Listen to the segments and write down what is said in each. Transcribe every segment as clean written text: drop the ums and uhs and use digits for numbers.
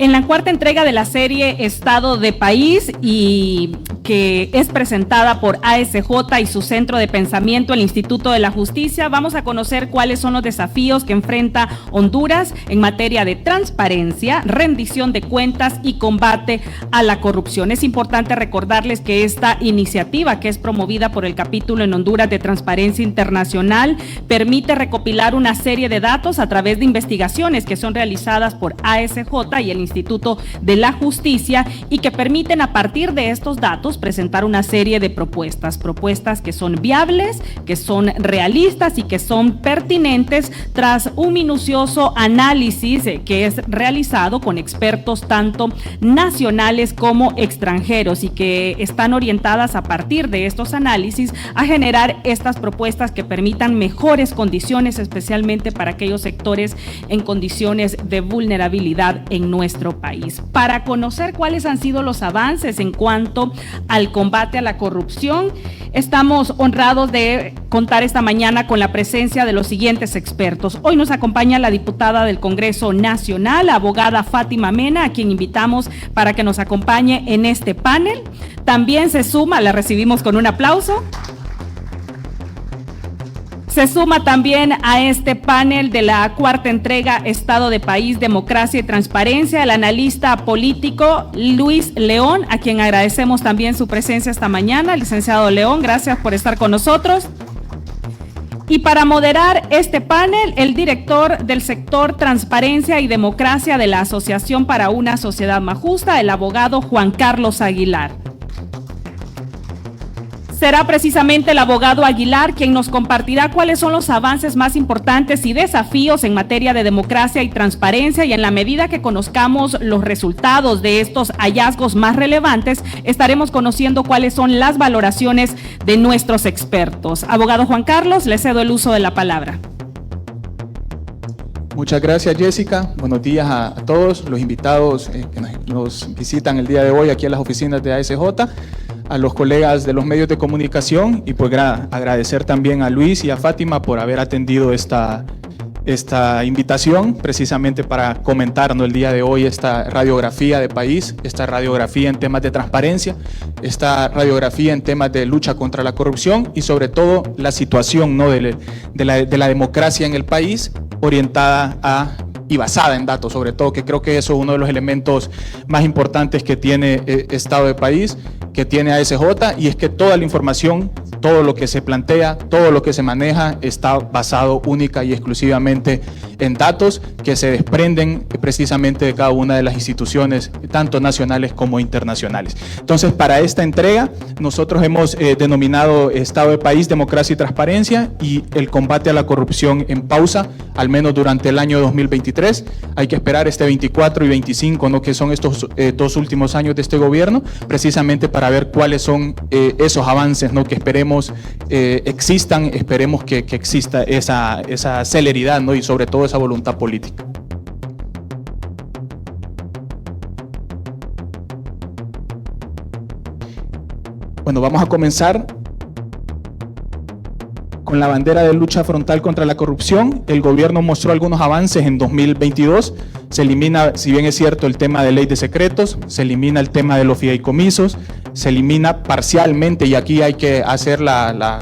En la cuarta entrega de la serie Estado de País, y que es presentada por ASJ y su centro de pensamiento, el Instituto de la Justicia, vamos a conocer cuáles son los desafíos que enfrenta Honduras en materia de transparencia, rendición de cuentas y combate a la corrupción. Es importante recordarles que esta iniciativa, que es promovida por el capítulo en Honduras de Transparencia Internacional, permite recopilar una serie de datos a través de investigaciones que son realizadas por ASJ y el Instituto de la Justicia, y que permiten a partir de estos datos presentar una serie de propuestas que son viables, que son realistas y que son pertinentes tras un minucioso análisis que es realizado con expertos tanto nacionales como extranjeros, y que están orientadas a partir de estos análisis a generar estas propuestas que permitan mejores condiciones, especialmente para aquellos sectores en condiciones de vulnerabilidad en nuestro país. Para conocer cuáles han sido los avances en cuanto al combate a la corrupción, estamos honrados de contar esta mañana con la presencia de los siguientes expertos. Hoy nos acompaña la diputada del Congreso Nacional, abogada Fátima Mena, a quien invitamos para que nos acompañe en este panel. También se suma, la recibimos con un aplauso. Se suma también a este panel de la cuarta entrega Estado de País, Democracia y Transparencia, el analista político Luis León, a quien agradecemos también su presencia esta mañana. Licenciado León, gracias por estar con nosotros. Y para moderar este panel, el director del sector Transparencia y Democracia de la Asociación para una Sociedad Más Justa, el abogado Juan Carlos Aguilar. Será precisamente el abogado Aguilar quien nos compartirá cuáles son los avances más importantes y desafíos en materia de democracia y transparencia, y en la medida que conozcamos los resultados de estos hallazgos más relevantes, estaremos conociendo cuáles son las valoraciones de nuestros expertos. Abogado Juan Carlos, le cedo el uso de la palabra. Muchas gracias, Jessica. Buenos días a todos los invitados que nos visitan el día de hoy aquí en las oficinas de ASJ, a los colegas de los medios de comunicación, y pues agradecer también a Luis y a Fátima por haber atendido esta invitación precisamente para comentarnos el día de hoy esta radiografía de país, esta radiografía en temas de transparencia, esta radiografía en temas de lucha contra la corrupción y sobre todo la situación, ¿no?, de la democracia en el país, orientada y basada en datos, sobre todo, que creo que eso es uno de los elementos más importantes que tiene Estado de País, que tiene ASJ, y es que toda la información, todo lo que se plantea, todo lo que se maneja está basado única y exclusivamente en datos que se desprenden precisamente de cada una de las instituciones, tanto nacionales como internacionales. Entonces, para esta entrega, nosotros hemos denominado Estado de País, Democracia y Transparencia, y el combate a la corrupción en pausa, al menos durante el año 2023. Hay que esperar este 24 y 25, ¿no?, que son estos dos últimos años de este gobierno, precisamente para ver cuáles son esos avances, ¿no?, que esperemos existan, esperemos que exista esa celeridad, ¿no?, y sobre todo esa voluntad política. Bueno, vamos a comenzar con la bandera de lucha frontal contra la corrupción. El gobierno mostró algunos avances en 2022. Se elimina, si bien es cierto, el tema de ley de secretos, se elimina el tema de los fideicomisos, se elimina parcialmente, y aquí hay que hacer la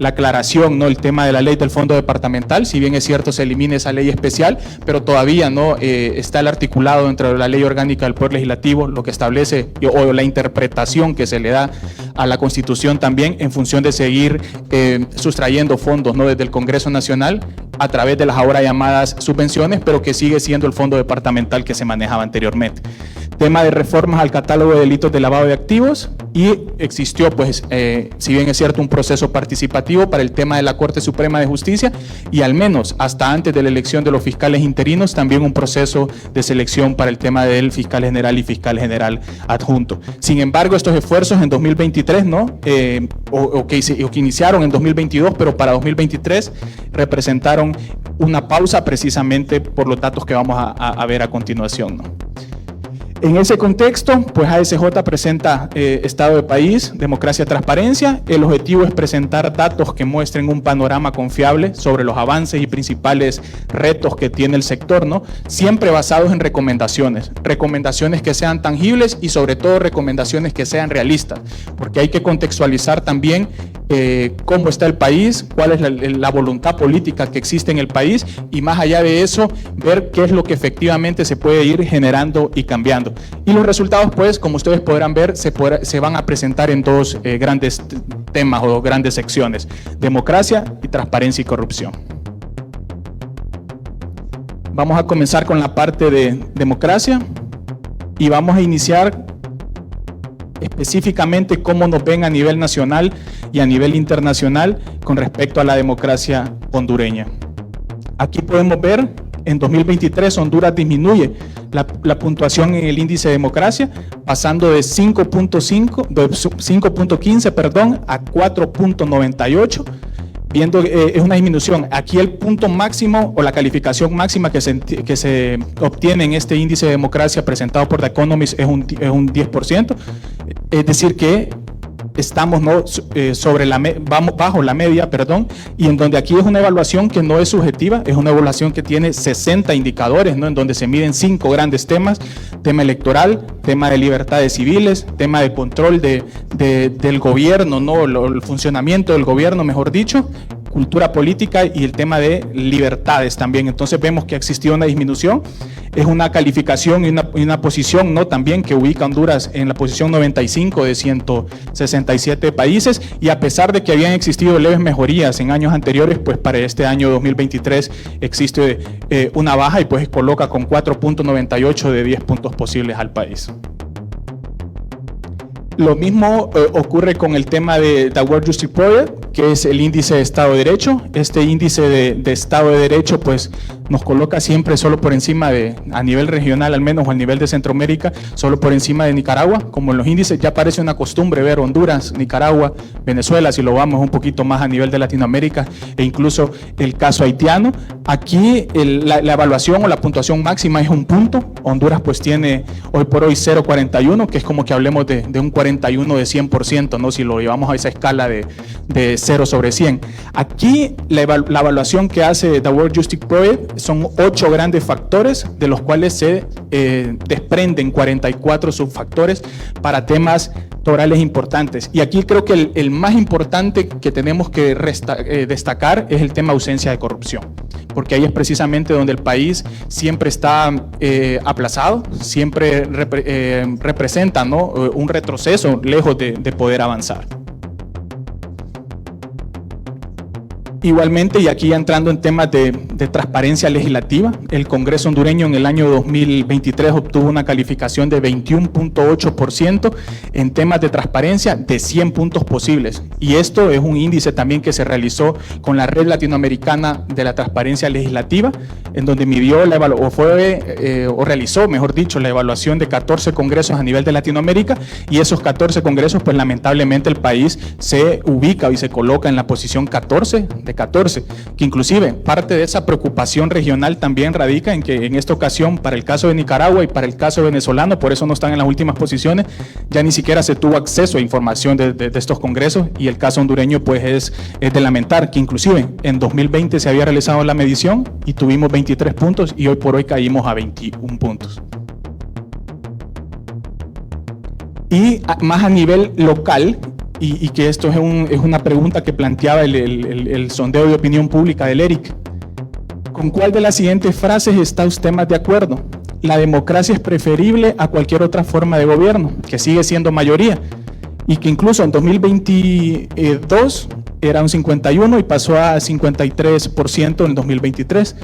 aclaración, ¿no?, el tema de la ley del fondo departamental. Si bien es cierto, se elimina esa ley especial, pero todavía no está el articulado dentro de la ley orgánica del Poder Legislativo, lo que establece, o la interpretación que se le da a la Constitución también, en función de seguir sustrayendo fondos, ¿no?, desde el Congreso Nacional a través de las ahora llamadas subvenciones, pero que sigue siendo el fondo departamental que se manejaba anteriormente. Tema de reformas al catálogo de delitos de lavado de activos, y existió, pues, si bien es cierto, un proceso participativo para el tema de la Corte Suprema de Justicia, y al menos hasta antes de la elección de los fiscales interinos, también un proceso de selección para el tema del fiscal general y fiscal general adjunto. Sin embargo, estos esfuerzos en 2023, ¿no?, o que iniciaron en 2022, pero para 2023 representaron una pausa precisamente por los datos que vamos a ver a continuación, ¿no? En ese contexto, pues ASJ presenta Estado de País, Democracia, Transparencia. El objetivo es presentar datos que muestren un panorama confiable sobre los avances y principales retos que tiene el sector, ¿no? Siempre basados en recomendaciones que sean tangibles y sobre todo recomendaciones que sean realistas, porque hay que contextualizar también cómo está el país, cuál es la voluntad política que existe en el país y más allá de eso, ver qué es lo que efectivamente se puede ir generando y cambiando. Y los resultados, pues, como ustedes podrán ver, se van a presentar en dos grandes temas o grandes secciones: democracia y transparencia y corrupción. Vamos a comenzar con la parte de democracia y vamos a iniciar específicamente cómo nos ven a nivel nacional y a nivel internacional con respecto a la democracia hondureña. Aquí podemos ver, en 2023 Honduras disminuye la puntuación en el índice de democracia, pasando de 5.15 a 4.98, viendo es una disminución. Aquí el punto máximo o la calificación máxima que se obtiene en este índice de democracia presentado por The Economist es un 10%, es decir que estamos vamos bajo la media, y en donde aquí es una evaluación que no es subjetiva, es una evaluación que tiene 60 indicadores, ¿no? En donde se miden 5 grandes temas: tema electoral, tema de libertades civiles, tema de control del gobierno, ¿no? El funcionamiento del gobierno, mejor dicho, cultura política y el tema de libertades también. Entonces vemos que ha existido una disminución. Es una calificación y una posición, ¿no? También que ubica a Honduras en la posición 95 de 167 países, y a pesar de que habían existido leves mejorías en años anteriores, pues para este año 2023 existe una baja y pues coloca con 4.98 de 10 puntos posibles al país. Lo mismo ocurre con el tema de The World Justice Project, que es el índice de Estado de Derecho. Este índice de Estado de Derecho pues nos coloca siempre solo por encima a nivel regional al menos, o al nivel de Centroamérica, solo por encima de Nicaragua. Como en los índices ya parece una costumbre ver Honduras, Nicaragua, Venezuela, si lo vamos un poquito más a nivel de Latinoamérica, e incluso el caso haitiano. Aquí la evaluación o la puntuación máxima es 1 punto. Honduras pues tiene hoy por hoy 0.41, que es como que hablemos de un 41 de 100%, ¿no? Si lo llevamos a esa escala de 0 sobre 100. Aquí la evaluación que hace The World Justice Project son 8 grandes factores, de los cuales se desprenden 44 subfactores para temas torales importantes. Y aquí creo que el más importante que tenemos que destacar es el tema ausencia de corrupción, porque ahí es precisamente donde el país siempre está aplazado, siempre representa, ¿no? Un retroceso lejos de poder avanzar. Igualmente, y aquí entrando en temas de transparencia legislativa, el Congreso hondureño en el año 2023 obtuvo una calificación de 21.8% en temas de transparencia de 100 puntos posibles. Y esto es un índice también que se realizó con la Red Latinoamericana de la Transparencia Legislativa, en donde midió realizó, mejor dicho, la evaluación de 14 congresos a nivel de Latinoamérica, y esos 14 congresos, pues lamentablemente el país se ubica y se coloca en la posición 14 de 14, que inclusive parte de esa preocupación regional también radica en que en esta ocasión, para el caso de Nicaragua y para el caso venezolano, por eso no están en las últimas posiciones, ya ni siquiera se tuvo acceso a información de estos congresos, y el caso hondureño pues es de lamentar que inclusive en 2020 se había realizado la medición y tuvimos 23 puntos y hoy por hoy caímos a 21 puntos. Y más a nivel local, y que esto es una pregunta que planteaba el sondeo de opinión pública del ERIC. ¿Con cuál de las siguientes frases está usted más de acuerdo? La democracia es preferible a cualquier otra forma de gobierno, que sigue siendo mayoría, y que incluso en 2022 era un 51 y pasó a 53% en 2023.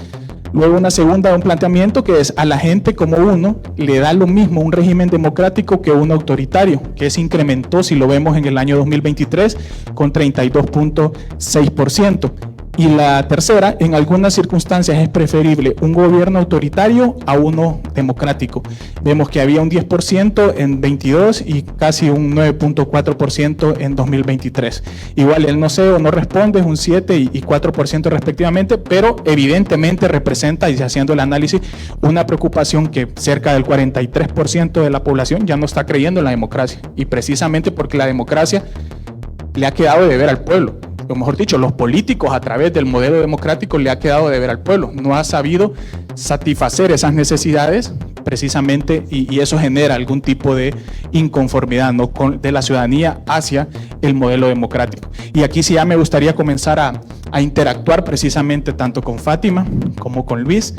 Luego un planteamiento que es: a la gente como uno le da lo mismo un régimen democrático que un autoritario, que se incrementó, si lo vemos en el año 2023, con 32.6%. Y la tercera, en algunas circunstancias es preferible un gobierno autoritario a uno democrático. Vemos que había un 10% en 22 y casi un 9.4% en 2023. Igual el no sé o no responde es un 7 y 4% respectivamente, pero evidentemente representa, y haciendo el análisis, una preocupación que cerca del 43% de la población ya no está creyendo en la democracia. Y precisamente porque la democracia le ha quedado de deber al pueblo. O mejor dicho, los políticos a través del modelo democrático le ha quedado de ver al pueblo, no ha sabido satisfacer esas necesidades precisamente y eso genera algún tipo de inconformidad, ¿no?, de la ciudadanía hacia el modelo democrático. Y aquí sí ya me gustaría comenzar a interactuar precisamente tanto con Fátima como con Luis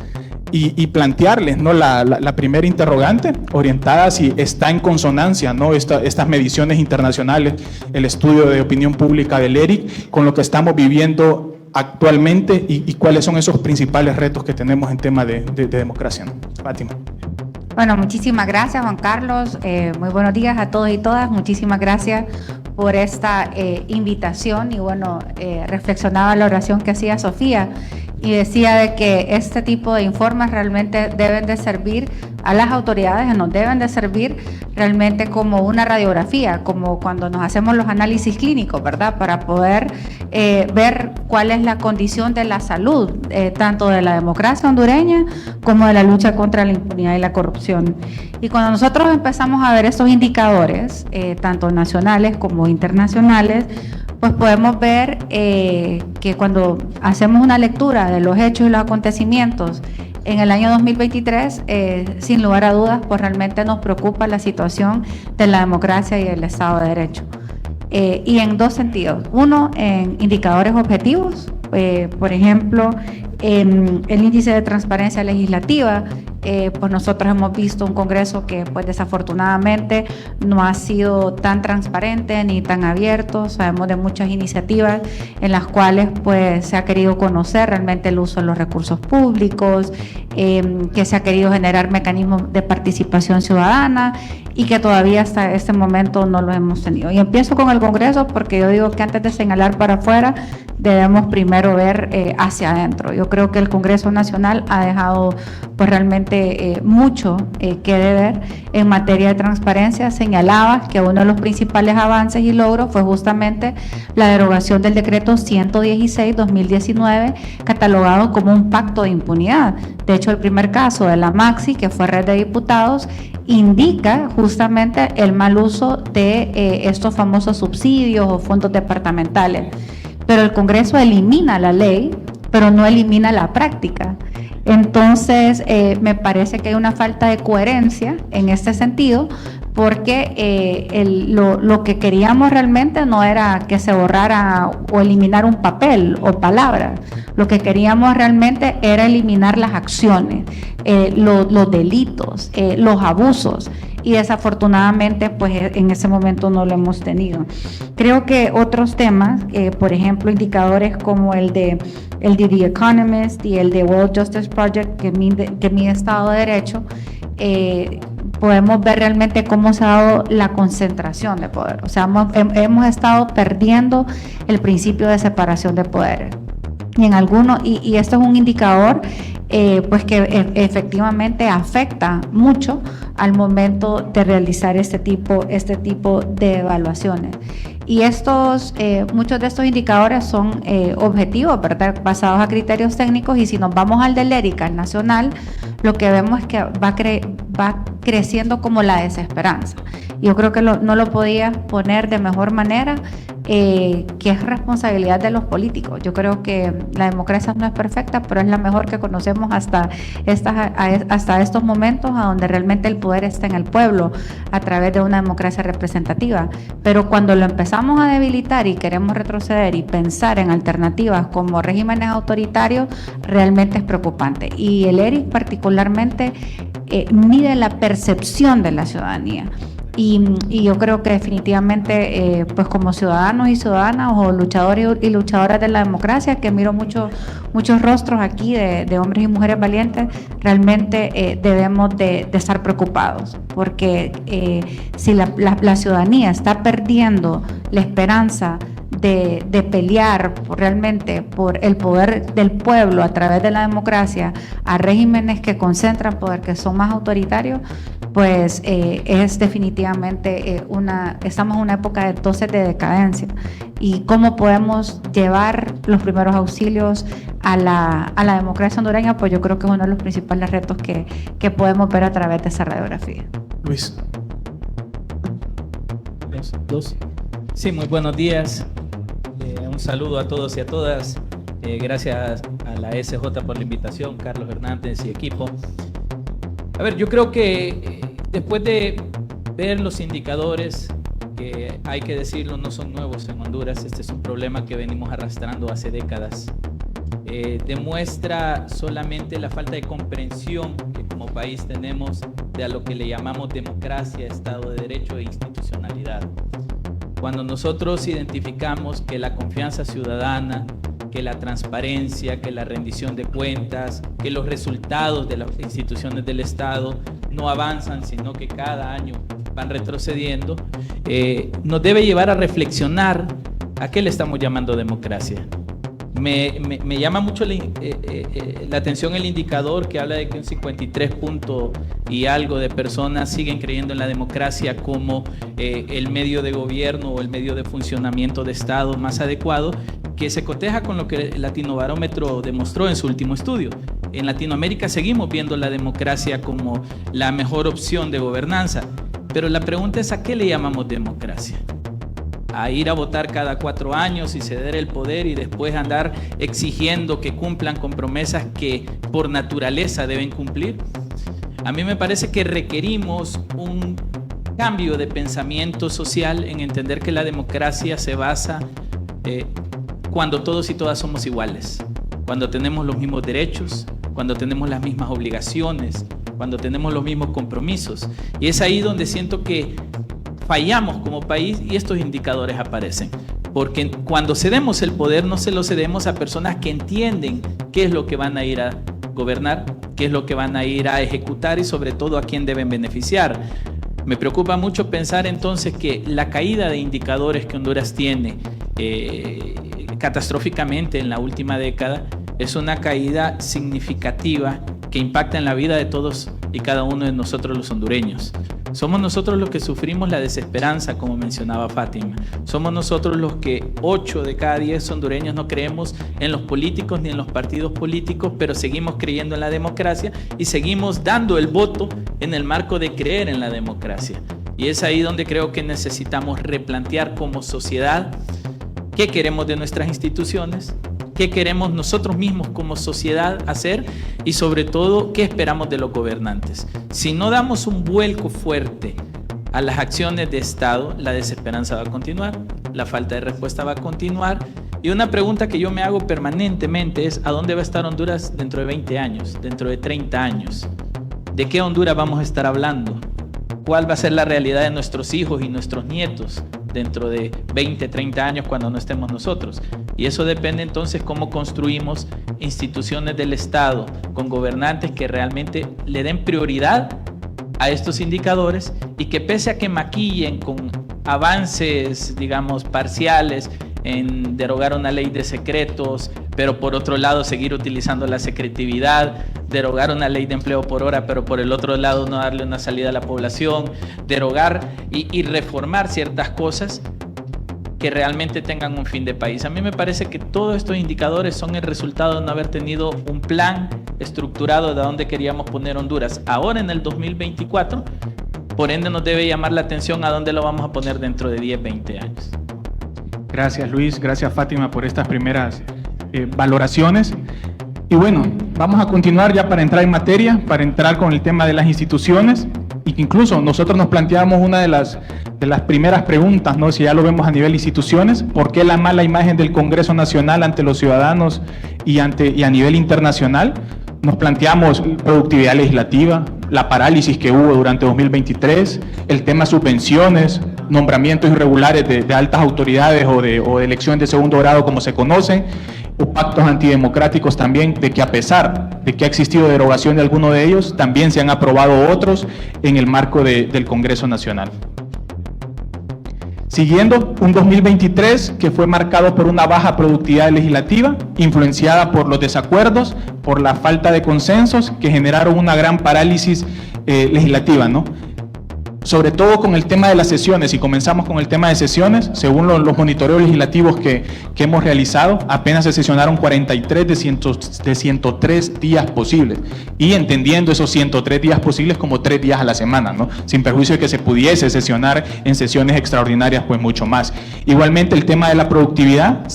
y plantearles, ¿no?, la primera interrogante orientada si está en consonancia, ¿no?, estas mediciones internacionales, el estudio de opinión pública del ERIC, con lo que estamos viviendo actualmente y cuáles son esos principales retos que tenemos en tema de democracia, ¿no? Fátima. Bueno, muchísimas gracias, Juan Carlos. Muy buenos días a todos y todas. Muchísimas gracias por esta invitación y bueno, reflexionaba la oración que hacía Sofía y decía de que este tipo de informes realmente deben de servir a las autoridades, nos deben de servir realmente como una radiografía, como cuando nos hacemos los análisis clínicos, ¿verdad? Para poder ver cuál es la condición de la salud, tanto de la democracia hondureña como de la lucha contra la impunidad y la corrupción. Y cuando nosotros empezamos a ver estos indicadores, tanto nacionales como internacionales, pues podemos ver que cuando hacemos una lectura de los hechos y los acontecimientos en el año 2023, sin lugar a dudas, pues realmente nos preocupa la situación de la democracia y el Estado de Derecho. Y en dos sentidos. Uno, en indicadores objetivos, por ejemplo, en el índice de transparencia legislativa, pues nosotros hemos visto un Congreso que pues desafortunadamente no ha sido tan transparente ni tan abierto. Sabemos de muchas iniciativas en las cuales pues se ha querido conocer realmente el uso de los recursos públicos, que se ha querido generar mecanismos de participación ciudadana y que todavía hasta este momento no lo hemos tenido. Y empiezo con el Congreso porque yo digo que antes de señalar para afuera debemos primero ver hacia adentro. Yo creo que el Congreso Nacional ha dejado pues realmente mucho que deber en materia de transparencia. Señalaba que uno de los principales avances y logros fue justamente la derogación del decreto 116/2019, catalogado como un pacto de impunidad. De hecho, el primer caso de la Maxi, que fue Red de Diputados, indica justamente el mal uso de estos famosos subsidios o fondos departamentales. Pero el Congreso elimina la ley, pero no elimina la práctica. Entonces, me parece que hay una falta de coherencia en este sentido, porque lo que queríamos realmente no era que se borrara o eliminar un papel o palabras. Lo que queríamos realmente era eliminar las acciones, los delitos, los abusos. Y desafortunadamente pues en ese momento no lo hemos tenido. Creo que otros temas, por ejemplo indicadores como el de The Economist y el de World Justice Project que mide Estado de Derecho, podemos ver realmente cómo se ha dado la concentración de poder. O sea, hemos estado perdiendo el principio de separación de poderes. Y en algunos, y esto es un indicador pues que efectivamente afecta mucho al momento de realizar este tipo de evaluaciones. Y muchos de estos indicadores son objetivos, ¿verdad?, basados a criterios técnicos, y si nos vamos al del ERIC, al nacional, lo que vemos es que va creciendo como la desesperanza. Yo creo que no lo podía poner de mejor manera, que es responsabilidad de los políticos. Yo creo que la democracia no es perfecta, pero es la mejor que conocemos hasta estos momentos, a donde realmente el poder está en el pueblo a través de una democracia representativa. Pero cuando lo empezamos a debilitar y queremos retroceder y pensar en alternativas como regímenes autoritarios, realmente es preocupante. Y el ERIC particularmente mide la percepción de la ciudadanía. Y yo creo que definitivamente, pues como ciudadanos y ciudadanas o luchadores y luchadoras de la democracia, que miro muchos rostros aquí de hombres y mujeres valientes, realmente debemos de estar preocupados, porque si la ciudadanía está perdiendo la esperanza de pelear realmente por el poder del pueblo a través de la democracia a regímenes que concentran poder, que son más autoritarios, pues es definitivamente estamos en una época entonces de decadencia. Y cómo podemos llevar los primeros auxilios a la democracia hondureña, pues yo creo que es uno de los principales retos que podemos ver a través de esa radiografía. Luis. Dos. Sí, muy buenos días. Un saludo a todos y a todas. Gracias a la SJ por la invitación, Carlos Hernández y equipo. A ver, yo creo que después de ver los indicadores, que hay que decirlo, no son nuevos en Honduras, este es un problema que venimos arrastrando hace décadas. Demuestra solamente la falta de comprensión que como país tenemos de a lo que le llamamos democracia, Estado de Derecho e institucionalidad. Cuando nosotros identificamos que la confianza ciudadana, que la transparencia, que la rendición de cuentas, que los resultados de las instituciones del Estado no avanzan, sino que cada año van retrocediendo, nos debe llevar a reflexionar a qué le estamos llamando democracia. Me llama mucho la atención el indicador que habla de que un 53 punto y algo de personas siguen creyendo en la democracia como el medio de gobierno o el medio de funcionamiento de Estado más adecuado, que se coteja con lo que el Latinobarómetro demostró en su último estudio. En Latinoamérica seguimos viendo la democracia como la mejor opción de gobernanza, pero la pregunta es ¿a qué le llamamos democracia? A ir a votar cada 4 años y ceder el poder y después andar exigiendo que cumplan con promesas que por naturaleza deben cumplir. A mí me parece que requerimos un cambio de pensamiento social en entender que la democracia se basa cuando todos y todas somos iguales, cuando tenemos los mismos derechos, cuando tenemos las mismas obligaciones, cuando tenemos los mismos compromisos. Y es ahí donde siento que fallamos como país y estos indicadores aparecen. Porque cuando cedemos el poder, no se lo cedemos a personas que entienden qué es lo que van a ir a gobernar, qué es lo que van a ir a ejecutar y sobre todo a quién deben beneficiar. Me preocupa mucho pensar entonces que la caída de indicadores que Honduras tiene catastróficamente en la última década es una caída significativa que impacta en la vida de todos y cada uno de nosotros los hondureños. Somos nosotros los que sufrimos la desesperanza, como mencionaba Fátima. Somos nosotros los que 8 de cada 10 hondureños no creemos en los políticos ni en los partidos políticos, pero seguimos creyendo en la democracia y seguimos dando el voto en el marco de creer en la democracia. Y es ahí donde creo que necesitamos replantear como sociedad qué queremos de nuestras instituciones, qué queremos nosotros mismos como sociedad hacer y sobre todo qué esperamos de los gobernantes. Si no damos un vuelco fuerte a las acciones de Estado, la desesperanza va a continuar, la falta de respuesta va a continuar y una pregunta que yo me hago permanentemente es ¿a dónde va a estar Honduras dentro de 20 años, dentro de 30 años? ¿De qué Honduras vamos a estar hablando? ¿Cuál va a ser la realidad de nuestros hijos y nuestros nietos dentro de 20, 30 años cuando no estemos nosotros? Y eso depende entonces cómo construimos instituciones del Estado con gobernantes que realmente le den prioridad a estos indicadores y que pese a que maquillen con avances, digamos, parciales en derogar una ley de secretos, pero por otro lado seguir utilizando la secretividad, derogar una ley de empleo por hora, pero por el otro lado no darle una salida a la población, derogar y reformar ciertas cosas que realmente tengan un fin de país. A mí me parece que todos estos indicadores son el resultado de no haber tenido un plan estructurado de a dónde queríamos poner Honduras. Ahora en el 2024, por ende nos debe llamar la atención a dónde lo vamos a poner dentro de 10, 20 años. Gracias Luis, gracias Fátima por estas primeras valoraciones. Y bueno, vamos a continuar ya para entrar en materia, para entrar con el tema de las instituciones y que incluso nosotros nos planteamos una de las primeras preguntas, ¿no? Si ya lo vemos a nivel instituciones, ¿por qué la mala imagen del Congreso Nacional ante los ciudadanos y a nivel internacional? Nos planteamos productividad legislativa, la parálisis que hubo durante 2023, el tema subvenciones, nombramientos irregulares de altas autoridades o de elecciones de segundo grado como se conocen, o pactos antidemocráticos también, de que a pesar de que ha existido derogación de alguno de ellos, también se han aprobado otros en el marco del Congreso Nacional. Siguiendo un 2023 que fue marcado por una baja productividad legislativa, influenciada por los desacuerdos, por la falta de consensos que generaron una gran parálisis legislativa, ¿no? Sobre todo con el tema de las sesiones, y comenzamos con el tema de sesiones, según los monitoreos legislativos que hemos realizado, apenas se sesionaron 43 de 103 días posibles, y entendiendo esos 103 días posibles como 3 días a la semana, ¿no? Sin perjuicio de que se pudiese sesionar en sesiones extraordinarias, pues mucho más. Igualmente el tema de la productividad,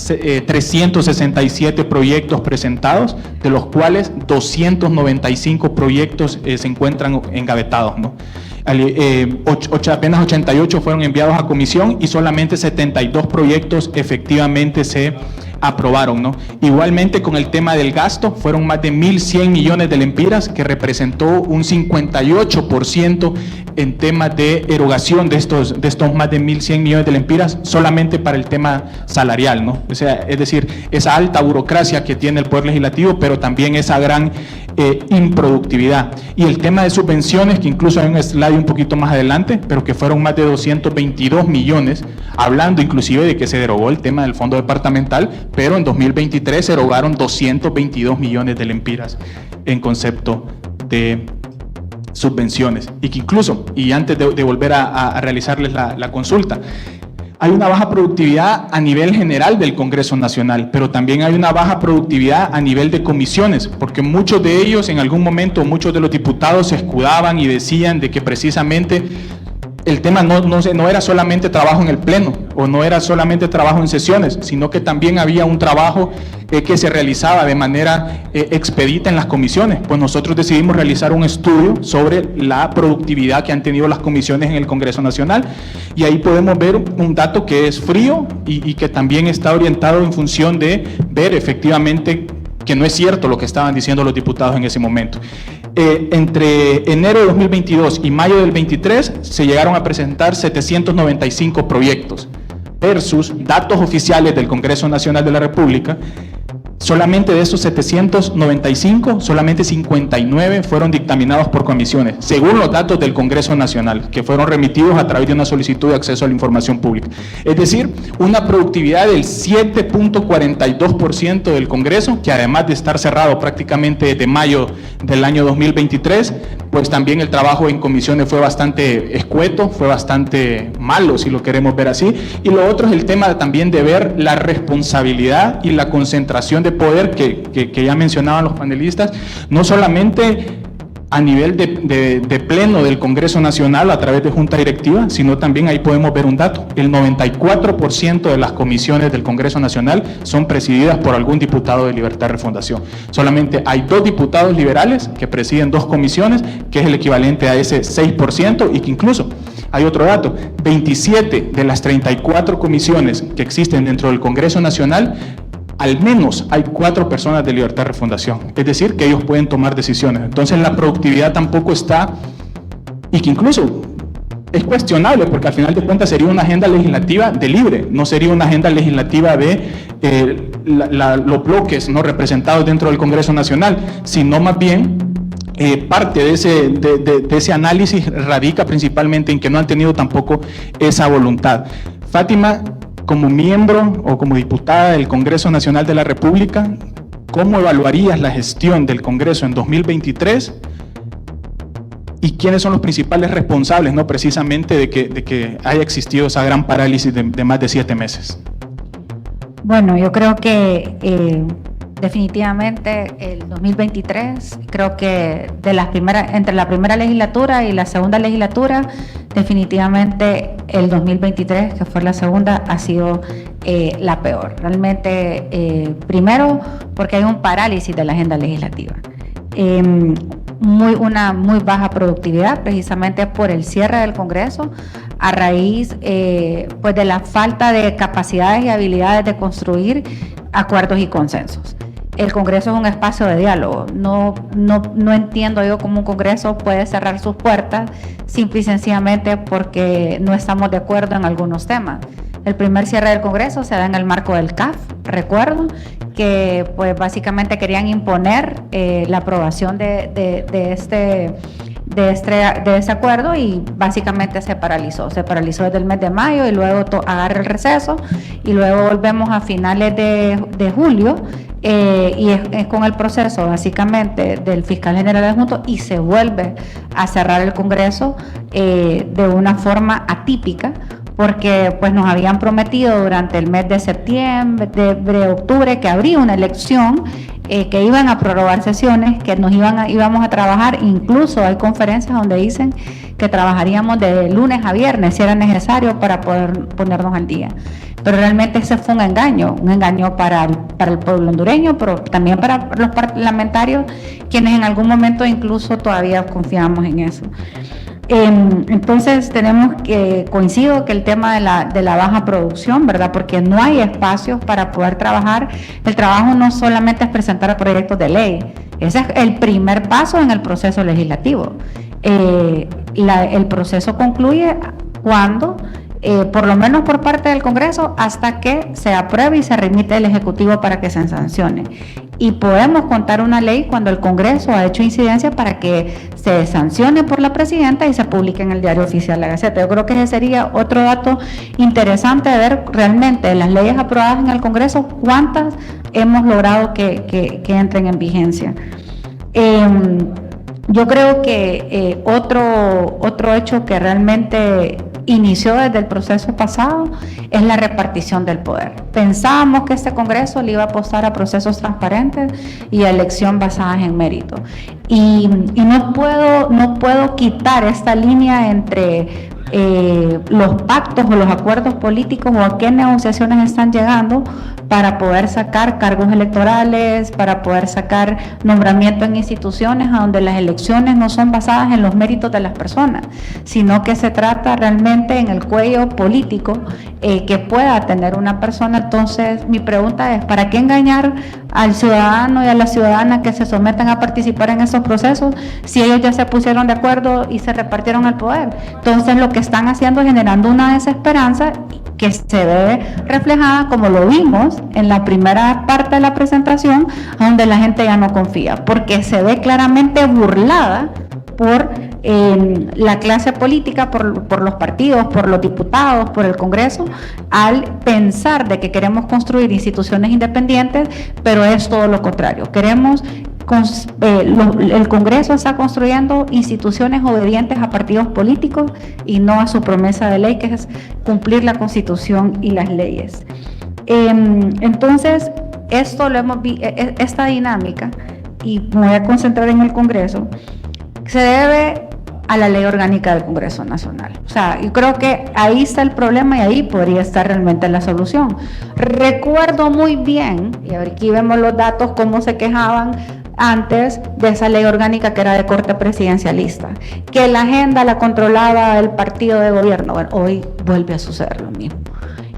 367 proyectos presentados, de los cuales 295 proyectos se encuentran engavetados, ¿no? Apenas 88 fueron enviados a comisión y solamente 72 proyectos efectivamente se aprobaron, ¿no? Igualmente con el tema del gasto, fueron más de 1.100 millones de lempiras, que representó un 58% en temas de erogación de estos más de 1.100 millones de lempiras solamente para el tema salarial, ¿no? O sea, es decir, esa alta burocracia que tiene el Poder Legislativo, pero también esa gran improductividad. Y el tema de subvenciones, que incluso hay un slide un poquito más adelante, pero que fueron más de 222 millones, hablando inclusive de que se derogó el tema del fondo departamental, pero en 2023 se erogaron 222 millones de lempiras en concepto de subvenciones. Y que incluso, y antes de volver a realizarles la consulta, hay una baja productividad a nivel general del Congreso Nacional, pero también hay una baja productividad a nivel de comisiones, porque muchos de ellos en algún momento, muchos de los diputados se escudaban y decían de que precisamente el tema no era solamente trabajo en el Pleno, o no era solamente trabajo en sesiones, sino que también había un trabajo que se realizaba de manera expedita en las comisiones. Pues nosotros decidimos realizar un estudio sobre la productividad que han tenido las comisiones en el Congreso Nacional, y ahí podemos ver un dato que es frío y que también está orientado en función de ver efectivamente que no es cierto lo que estaban diciendo los diputados en ese momento. Entre enero de 2022 y mayo del 23 se llegaron a presentar 795 proyectos, versus datos oficiales del Congreso Nacional de la República. Solamente de esos 795, solamente 59 fueron dictaminados por comisiones, según los datos del Congreso Nacional, que fueron remitidos a través de una solicitud de acceso a la información pública. Es decir, una productividad del 7.42% del Congreso, que además de estar cerrado prácticamente desde mayo del año 2023, pues también el trabajo en comisiones fue bastante escueto, fue bastante malo, si lo queremos ver así. Y lo otro es el tema también de ver la responsabilidad y la concentración de poder que ya mencionaban los panelistas, no solamente a nivel de pleno del Congreso Nacional a través de junta directiva, sino también ahí podemos ver un dato: el 94% de las comisiones del Congreso Nacional son presididas por algún diputado de Libertad Refundación. Solamente hay 2 diputados liberales que presiden 2 comisiones, que es el equivalente a ese 6%, y que incluso hay otro dato: 27 de las 34 comisiones que existen dentro del Congreso Nacional, al menos hay 4 personas de Libertad Refundación, es decir, que ellos pueden tomar decisiones. Entonces la productividad tampoco está, y que incluso es cuestionable, porque al final de cuentas sería una agenda legislativa de libre, no sería una agenda legislativa de los bloques no representados dentro del Congreso Nacional, sino más bien parte de ese análisis radica principalmente en que no han tenido tampoco esa voluntad. Fátima, como miembro o como diputada del Congreso Nacional de la República, ¿cómo evaluarías la gestión del Congreso en 2023? ¿Y quiénes son los principales responsables, no, precisamente de que haya existido esa gran parálisis de más de 7 meses? Bueno, yo creo que definitivamente el 2023, creo que entre la primera legislatura y la segunda legislatura, definitivamente el 2023, que fue la segunda, ha sido la peor. Realmente, primero, porque hay un parálisis de la agenda legislativa. Una muy baja productividad, precisamente por el cierre del Congreso, a raíz pues de la falta de capacidades y habilidades de construir acuerdos y consensos. El Congreso es un espacio de diálogo. No entiendo yo cómo un Congreso puede cerrar sus puertas simple y sencillamente porque no estamos de acuerdo en algunos temas. El primer cierre del Congreso se da en el marco del CAF. Recuerdo que pues básicamente querían imponer la aprobación de de este acuerdo y básicamente se paralizó desde el mes de mayo y luego agarra el receso y luego volvemos a finales de julio y es con el proceso básicamente del fiscal general adjunto y se vuelve a cerrar el Congreso de una forma atípica, porque pues nos habían prometido durante el mes de septiembre, de octubre, que habría una elección, que iban a prorrogar sesiones, que íbamos a trabajar, incluso hay conferencias donde dicen que trabajaríamos de lunes a viernes si era necesario para poder ponernos al día. Pero realmente ese fue un engaño para el pueblo hondureño, pero también para los parlamentarios, quienes en algún momento incluso todavía confiamos en eso. Entonces coincido que el tema de la baja producción, ¿verdad? Porque no hay espacios para poder trabajar. El trabajo no solamente es presentar proyectos de ley, ese es el primer paso en el proceso legislativo. El proceso concluye cuando, por lo menos por parte del Congreso, hasta que se apruebe y se remite al Ejecutivo para que se sancione. Y podemos contar una ley cuando el Congreso ha hecho incidencia para que se sancione por la presidenta y se publique en el Diario Oficial de la Gaceta. Yo creo que ese sería otro dato interesante de ver realmente las leyes aprobadas en el Congreso, cuántas hemos logrado que entren en vigencia. Yo creo que otro hecho que realmente inició desde el proceso pasado es la repartición del poder. Pensábamos que este Congreso le iba a apostar a procesos transparentes y a elección basadas en mérito. Y no puedo quitar esta línea entre los pactos o los acuerdos políticos o a qué negociaciones están llegando para poder sacar cargos electorales, para poder sacar nombramiento en instituciones a donde las elecciones no son basadas en los méritos de las personas, sino que se trata realmente en el cuello político que pueda tener una persona. Entonces mi pregunta es, ¿para qué engañar al ciudadano y a la ciudadana que se sometan a participar en esos procesos si ellos ya se pusieron de acuerdo y se repartieron el poder? Entonces lo que están haciendo es generando una desesperanza que se ve reflejada, como lo vimos en la primera parte de la presentación, donde la gente ya no confía, porque se ve claramente burlada por la clase política, por los partidos, por los diputados, por el Congreso, al pensar de que queremos construir instituciones independientes, pero es todo lo contrario. El Congreso está construyendo instituciones obedientes a partidos políticos y no a su promesa de ley, que es cumplir la Constitución y las leyes. Entonces, esta dinámica, y me voy a concentrar en el Congreso, se debe a la Ley Orgánica del Congreso Nacional. O sea, yo creo que ahí está el problema y ahí podría estar realmente la solución. Recuerdo muy bien, y aquí vemos los datos, cómo se quejaban antes de esa ley orgánica que era de corte presidencialista, que la agenda la controlaba el partido de gobierno. Bueno, hoy vuelve a suceder lo mismo,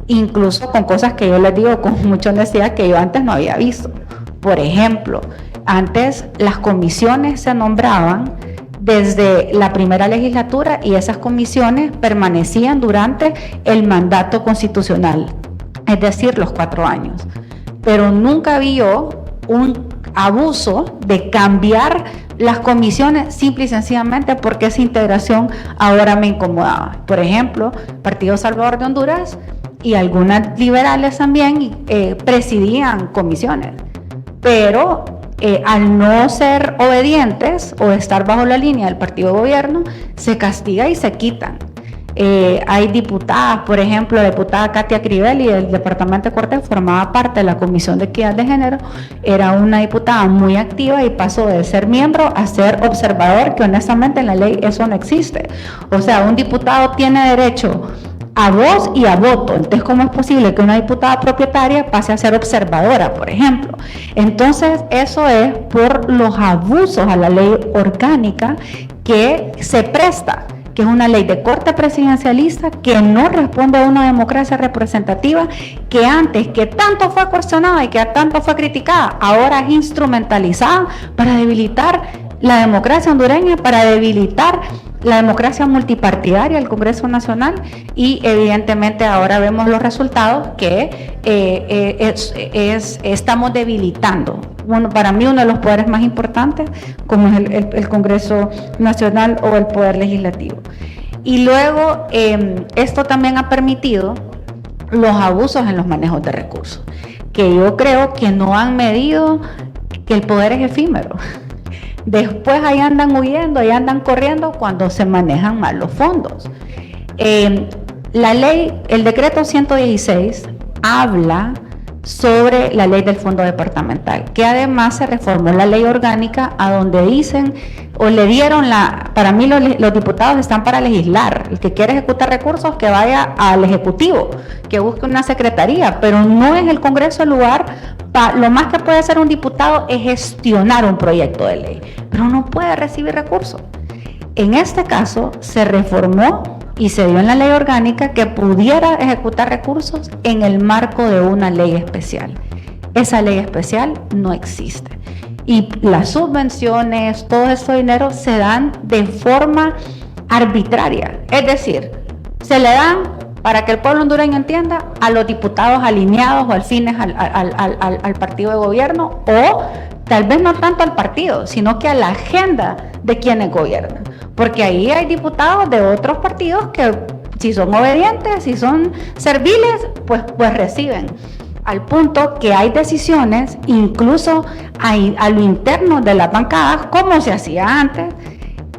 incluso con cosas que yo les digo con mucha honestidad que yo antes no había visto. Por ejemplo, antes las comisiones se nombraban desde la primera legislatura y esas comisiones permanecían durante el mandato constitucional, es decir, los 4 años. Pero nunca vi yo un abuso de cambiar las comisiones simple y sencillamente porque esa integración ahora me incomodaba. Por ejemplo, Partido Salvador de Honduras y algunas liberales también presidían comisiones, pero al no ser obedientes o estar bajo la línea del partido de gobierno, se castiga y se quitan. Hay diputadas, por ejemplo, la diputada Katia Crivelli del departamento de Cortés formaba parte de la Comisión de Equidad de Género, era una diputada muy activa y pasó de ser miembro a ser observador, que honestamente en la ley eso no existe. O sea, un diputado tiene derecho a voz y a voto. Entonces, ¿cómo es posible que una diputada propietaria pase a ser observadora, por ejemplo? Entonces, eso es por los abusos a la ley orgánica que se presta, que es una ley de corte presidencialista que no responde a una democracia representativa, que antes, que tanto fue cuestionada y que tanto fue criticada, ahora es instrumentalizada para debilitar la democracia hondureña, para debilitar la democracia multipartidaria, el Congreso Nacional, y evidentemente ahora vemos los resultados que estamos debilitando. Bueno, para mí uno de los poderes más importantes, como es el Congreso Nacional o el Poder Legislativo. Y luego, esto también ha permitido los abusos en los manejos de recursos, que yo creo que no han medido que el poder es efímero. Después ahí andan huyendo, ahí andan corriendo cuando se manejan mal los fondos. La ley, el decreto 116 habla sobre la ley del fondo departamental, que además se reformó la ley orgánica a donde dicen, o le dieron para mí los diputados están para legislar, el que quiere ejecutar recursos que vaya al Ejecutivo, que busque una secretaría, pero no es el Congreso el lugar. Lo más que puede hacer un diputado es gestionar un proyecto de ley, pero no puede recibir recursos. En este caso se reformó y se dio en la ley orgánica que pudiera ejecutar recursos en el marco de una ley especial. Esa ley especial no existe. Y las subvenciones, todo ese dinero se dan de forma arbitraria. Es decir, se le dan, para que el pueblo hondureño entienda, a los diputados alineados o afines al partido de gobierno, o tal vez no tanto al partido, sino que a la agenda de quienes gobiernan. Porque ahí hay diputados de otros partidos que, si son obedientes, si son serviles, pues reciben. Al punto que hay decisiones, incluso a lo interno de las bancadas, como se hacía antes,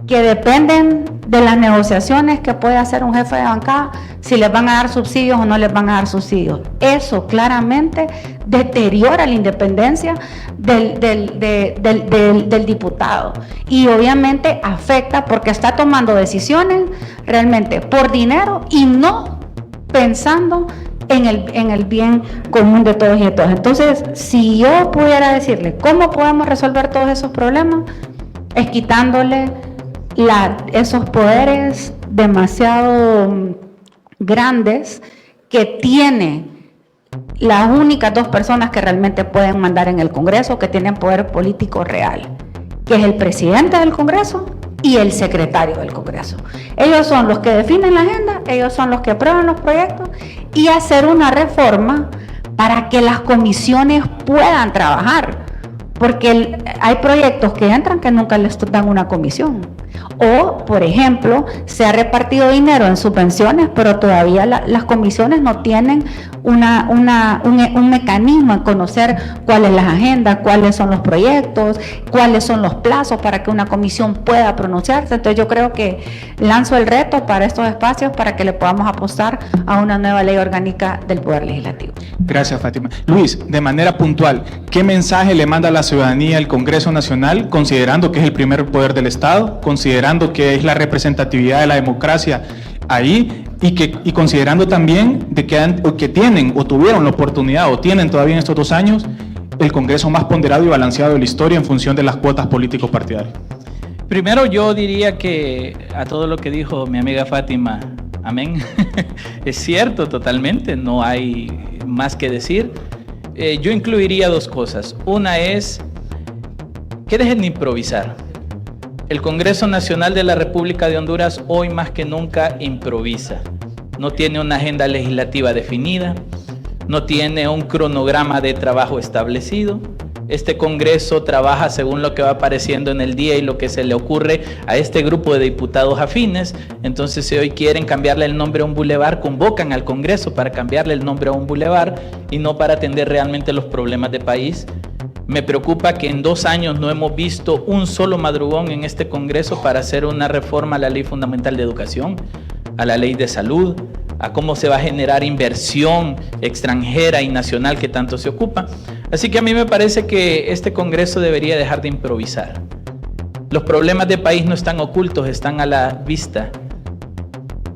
que dependen de las negociaciones que puede hacer un jefe de bancada, si les van a dar subsidios o no les van a dar subsidios. Eso claramente deteriora la independencia del diputado, y obviamente afecta porque está tomando decisiones realmente por dinero y no pensando en el bien común de todos y de todas. Entonces, si yo pudiera decirle cómo podemos resolver todos esos problemas, es quitándole esos poderes demasiado grandes que tiene las únicas dos personas que realmente pueden mandar en el Congreso, que tienen poder político real, que es el presidente del Congreso y el secretario del Congreso. Ellos son los que definen la agenda, ellos son los que aprueban los proyectos, y hacer una reforma para que las comisiones puedan trabajar, porque hay proyectos que entran que nunca les dan una comisión. O, por ejemplo, se ha repartido dinero en subvenciones, pero todavía las comisiones no tienen un mecanismo en conocer cuáles son las agendas, cuáles son los proyectos, cuáles son los plazos para que una comisión pueda pronunciarse. Entonces yo creo que lanzo el reto para estos espacios para que le podamos apostar a una nueva ley orgánica del Poder Legislativo. Gracias, Fátima. Luis, de manera puntual, ¿qué mensaje le manda a la ciudadanía el Congreso Nacional, considerando que es el primer poder del Estado, considerando que es la representatividad de la democracia ahí, y considerando también de que tienen o tuvieron la oportunidad o tienen todavía en estos 2 años el Congreso más ponderado y balanceado de la historia en función de las cuotas político-partidarias? Primero, yo diría que a todo lo que dijo mi amiga Fátima, amén, es cierto totalmente, no hay más que decir. Yo incluiría 2 cosas. Una es que dejen de improvisar. El Congreso Nacional de la República de Honduras hoy más que nunca improvisa. No tiene una agenda legislativa definida, no tiene un cronograma de trabajo establecido. Este Congreso trabaja según lo que va apareciendo en el día y lo que se le ocurre a este grupo de diputados afines. Entonces, si hoy quieren cambiarle el nombre a un bulevar, convocan al Congreso para cambiarle el nombre a un bulevar y no para atender realmente los problemas de país. Me preocupa que en 2 años no hemos visto un solo madrugón en este Congreso para hacer una reforma a la Ley Fundamental de Educación, a la Ley de Salud, a cómo se va a generar inversión extranjera y nacional que tanto se ocupa. Así que a mí me parece que este Congreso debería dejar de improvisar. Los problemas de país no están ocultos, están a la vista.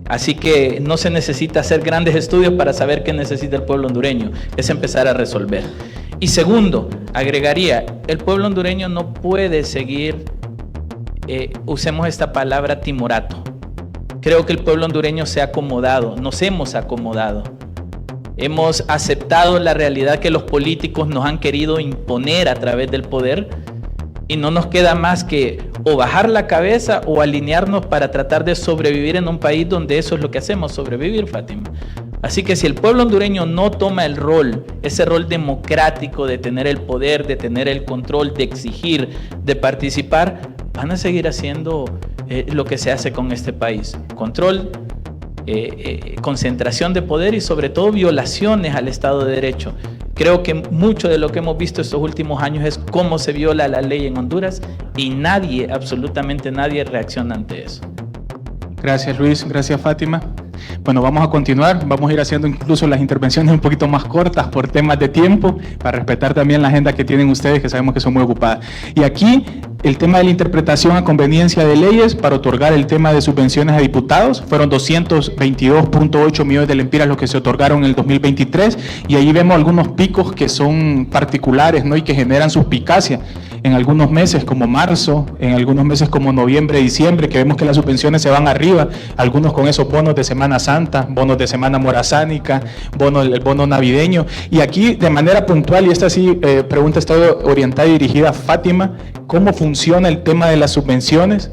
Así que no se necesita hacer grandes estudios para saber qué necesita el pueblo hondureño, es empezar a resolver. Y segundo, agregaría, el pueblo hondureño no puede seguir, usemos esta palabra, timorato. Creo que el pueblo hondureño se ha acomodado, nos hemos acomodado. Hemos aceptado la realidad que los políticos nos han querido imponer a través del poder, Y no nos queda más que o bajar la cabeza o alinearnos para tratar de sobrevivir en un país donde eso es lo que hacemos, sobrevivir, Fátima. Así que si el pueblo hondureño no toma el rol, ese rol democrático de tener el poder, de tener el control, de exigir, de participar, van a seguir haciendo lo que se hace con este país. Control, concentración de poder y sobre todo violaciones al Estado de Derecho. Creo que mucho de lo que hemos visto estos últimos años es cómo se viola la ley en Honduras y nadie, absolutamente nadie, reacciona ante eso. Gracias, Luis. Gracias, Fátima. Bueno, vamos a continuar. Vamos a ir haciendo incluso las intervenciones un poquito más cortas por temas de tiempo, para respetar también la agenda que tienen ustedes, que sabemos que son muy ocupadas. Y aquí, el tema de la interpretación a conveniencia de leyes para otorgar el tema de subvenciones a diputados. Fueron 222.8 millones de lempiras los que se otorgaron en el 2023, y ahí vemos algunos picos que son particulares, ¿no? Y que generan suspicacia. En algunos meses como marzo, en algunos meses como noviembre, diciembre, que vemos que las subvenciones se van arriba, algunos con esos bonos de Semana Santa, bonos de Semana Morazánica, el bono navideño. Y aquí, de manera puntual, y esta sí pregunta está orientada y dirigida a Fátima, ¿cómo funciona el tema de las subvenciones?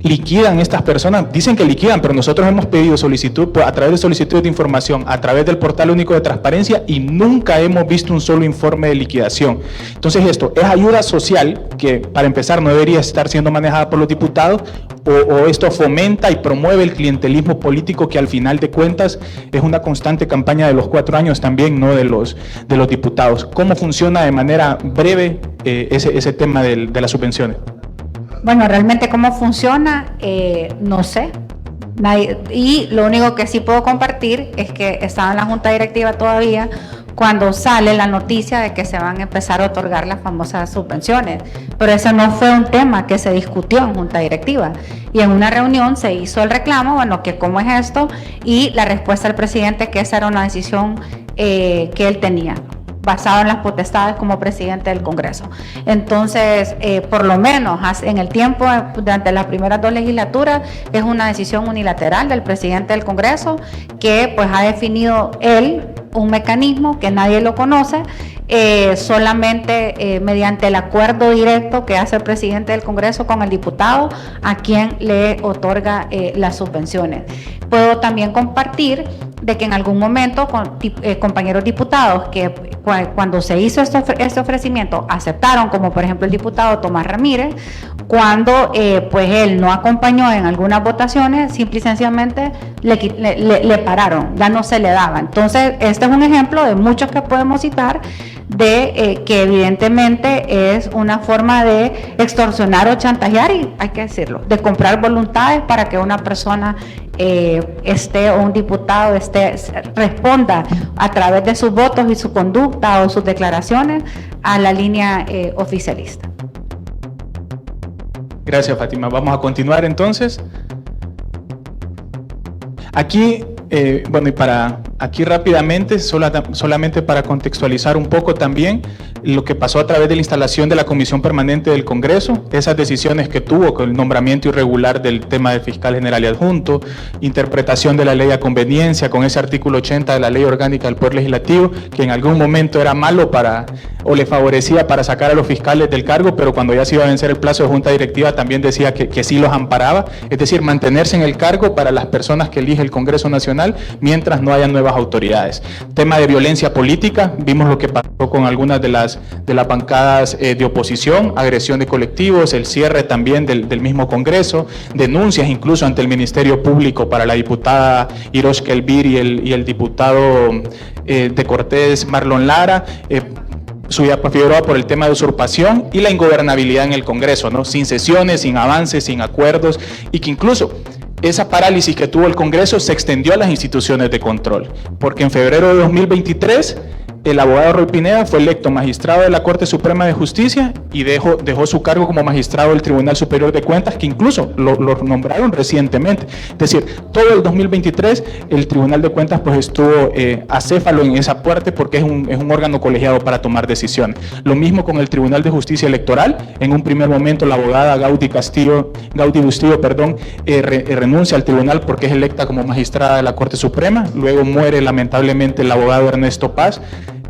¿Liquidan estas personas? Dicen que liquidan, pero nosotros hemos pedido solicitud a través de solicitudes de información, a través del portal único de transparencia, y nunca hemos visto un solo informe de liquidación. Entonces esto es ayuda social que, para empezar, no debería estar siendo manejada por los diputados, o esto fomenta y promueve el clientelismo político, que al final de cuentas es una constante campaña de los 4 años también, ¿no? de los diputados. ¿Cómo funciona de manera breve ese tema de las subvenciones? Bueno, realmente cómo funciona, no sé. Y lo único que sí puedo compartir es que estaba en la Junta Directiva todavía cuando sale la noticia de que se van a empezar a otorgar las famosas subvenciones. Pero eso no fue un tema que se discutió en Junta Directiva. Y en una reunión se hizo el reclamo, bueno, que cómo es esto, y la respuesta del presidente que esa era una decisión que él tenía, basado en las potestades como presidente del Congreso. Entonces, por lo menos en el tiempo, durante las primeras 2 legislaturas, es una decisión unilateral del presidente del Congreso, que pues ha definido él un mecanismo que nadie lo conoce, solamente mediante el acuerdo directo que hace el presidente del Congreso con el diputado a quien le otorga las subvenciones. Puedo también compartir de que en algún momento compañeros diputados que cuando se hizo este ofrecimiento aceptaron, como por ejemplo el diputado Tomás Ramírez, cuando pues él no acompañó en algunas votaciones, simple y sencillamente le pararon, ya no se le daba. Entonces este es un ejemplo de muchos que podemos citar de que evidentemente es una forma de extorsionar o chantajear, y hay que decirlo, de comprar voluntades para que una persona o un diputado responda a través de sus votos y su conducta o sus declaraciones a la línea oficialista. Gracias, Fátima. Vamos a continuar entonces. Aquí, bueno, y aquí rápidamente, solamente para contextualizar un poco también lo que pasó a través de la instalación de la Comisión Permanente del Congreso, esas decisiones que tuvo con el nombramiento irregular del tema del fiscal general y adjunto, interpretación de la ley a conveniencia con ese artículo 80 de la Ley Orgánica del Poder Legislativo, que en algún momento era malo o le favorecía para sacar a los fiscales del cargo, pero cuando ya se iba a vencer el plazo de Junta Directiva también decía que sí los amparaba, es decir, mantenerse en el cargo para las personas que elige el Congreso Nacional mientras no haya nuevas autoridades. Tema de violencia política, vimos lo que pasó con algunas de las bancadas de oposición, agresión de colectivos, el cierre también del mismo Congreso, denuncias incluso ante el Ministerio Público para la diputada Irosh Kelbir y el diputado de Cortés Marlon Lara, Figueroa por el tema de usurpación y la ingobernabilidad en el Congreso, ¿no? Sin sesiones, sin avances, sin acuerdos, y que incluso esa parálisis que tuvo el Congreso se extendió a las instituciones de control, porque en febrero de 2023 el abogado Roy Pineda fue electo magistrado de la Corte Suprema de Justicia y dejó su cargo como magistrado del Tribunal Superior de Cuentas, que incluso lo nombraron recientemente. Es decir, todo el 2023 el Tribunal de Cuentas pues estuvo acéfalo en esa parte, porque es un órgano colegiado para tomar decisiones. Lo mismo con el Tribunal de Justicia Electoral. En un primer momento la abogada Gaudí Bustillo, renuncia al tribunal porque es electa como magistrada de la Corte Suprema. Luego muere lamentablemente el abogado Ernesto Paz.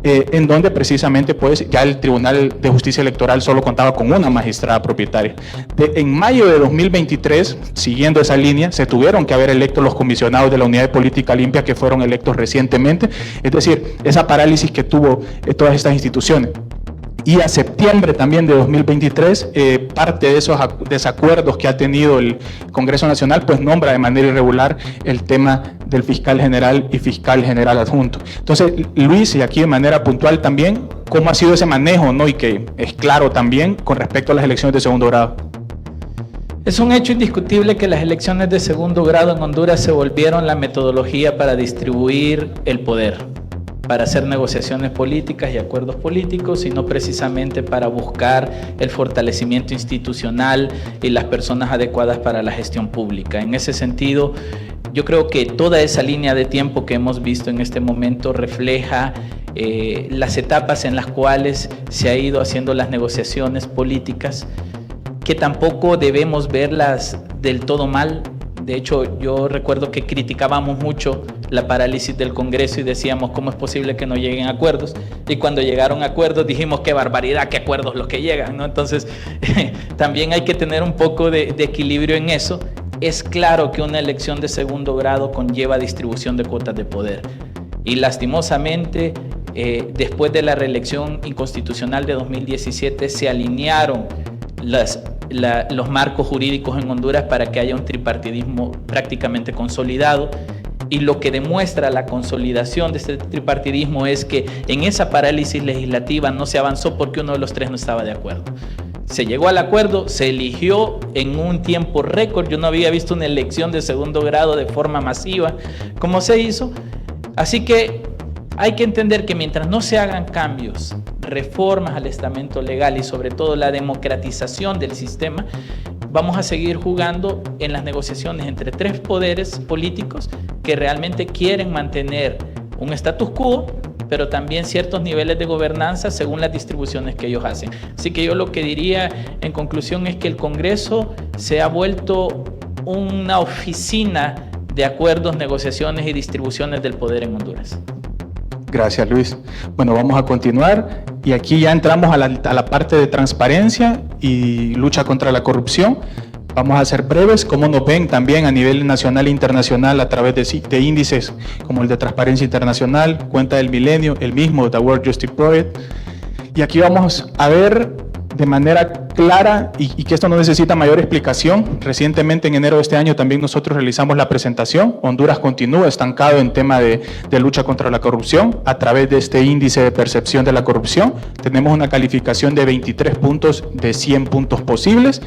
en donde precisamente pues ya el Tribunal de Justicia Electoral solo contaba con una magistrada propietaria. En mayo de 2023, siguiendo esa línea, se tuvieron que haber electo los comisionados de la Unidad de Política Limpia que fueron electos recientemente, es decir, esa parálisis que tuvo todas estas instituciones. Y a septiembre también de 2023, parte de esos desacuerdos que ha tenido el Congreso Nacional, pues nombra de manera irregular el tema del fiscal general y fiscal general adjunto. Entonces, Luis, y aquí de manera puntual también, ¿cómo ha sido ese manejo, ¿no? Y que es claro también con respecto a las elecciones de segundo grado? Es un hecho indiscutible que las elecciones de segundo grado en Honduras se volvieron la metodología para distribuir el poder, para hacer negociaciones políticas y acuerdos políticos, sino precisamente para buscar el fortalecimiento institucional y las personas adecuadas para la gestión pública. En ese sentido, yo creo que toda esa línea de tiempo que hemos visto en este momento refleja las etapas en las cuales se ha ido haciendo las negociaciones políticas, que tampoco debemos verlas del todo mal. De hecho, yo recuerdo que criticábamos mucho la parálisis del Congreso y decíamos cómo es posible que no lleguen acuerdos, y cuando llegaron acuerdos dijimos qué barbaridad, qué acuerdos los que llegan, ¿no? Entonces también hay que tener un poco de equilibrio en eso. Es claro que una elección de segundo grado conlleva distribución de cuotas de poder, y lastimosamente después de la reelección inconstitucional de 2017 se alinearon los marcos jurídicos en Honduras para que haya un tripartidismo prácticamente consolidado, y lo que demuestra la consolidación de este tripartidismo es que en esa parálisis legislativa no se avanzó porque uno de los tres no estaba de acuerdo. Se llegó al acuerdo, se eligió en un tiempo récord. Yo no había visto una elección de segundo grado de forma masiva como se hizo, así que hay que entender que mientras no se hagan cambios, reformas al estamento legal y sobre todo la democratización del sistema, vamos a seguir jugando en las negociaciones entre tres poderes políticos que realmente quieren mantener un status quo, pero también ciertos niveles de gobernanza según las distribuciones que ellos hacen. Así que yo lo que diría en conclusión es que el Congreso se ha vuelto una oficina de acuerdos, negociaciones y distribuciones del poder en Honduras. Gracias, Luis. Bueno, vamos a continuar y aquí ya entramos a la parte de transparencia y lucha contra la corrupción. Vamos a ser breves, como nos ven también a nivel nacional e internacional a través de índices como el de Transparencia Internacional, Cuenta del Milenio, el mismo The World Justice Project. Y aquí vamos a ver de manera clara y que esto no necesita mayor explicación. Recientemente, en enero de este año, también nosotros realizamos la presentación. Honduras continúa estancado en tema de lucha contra la corrupción a través de este índice de percepción de la corrupción. Tenemos una calificación de 23 puntos de 100 puntos posibles.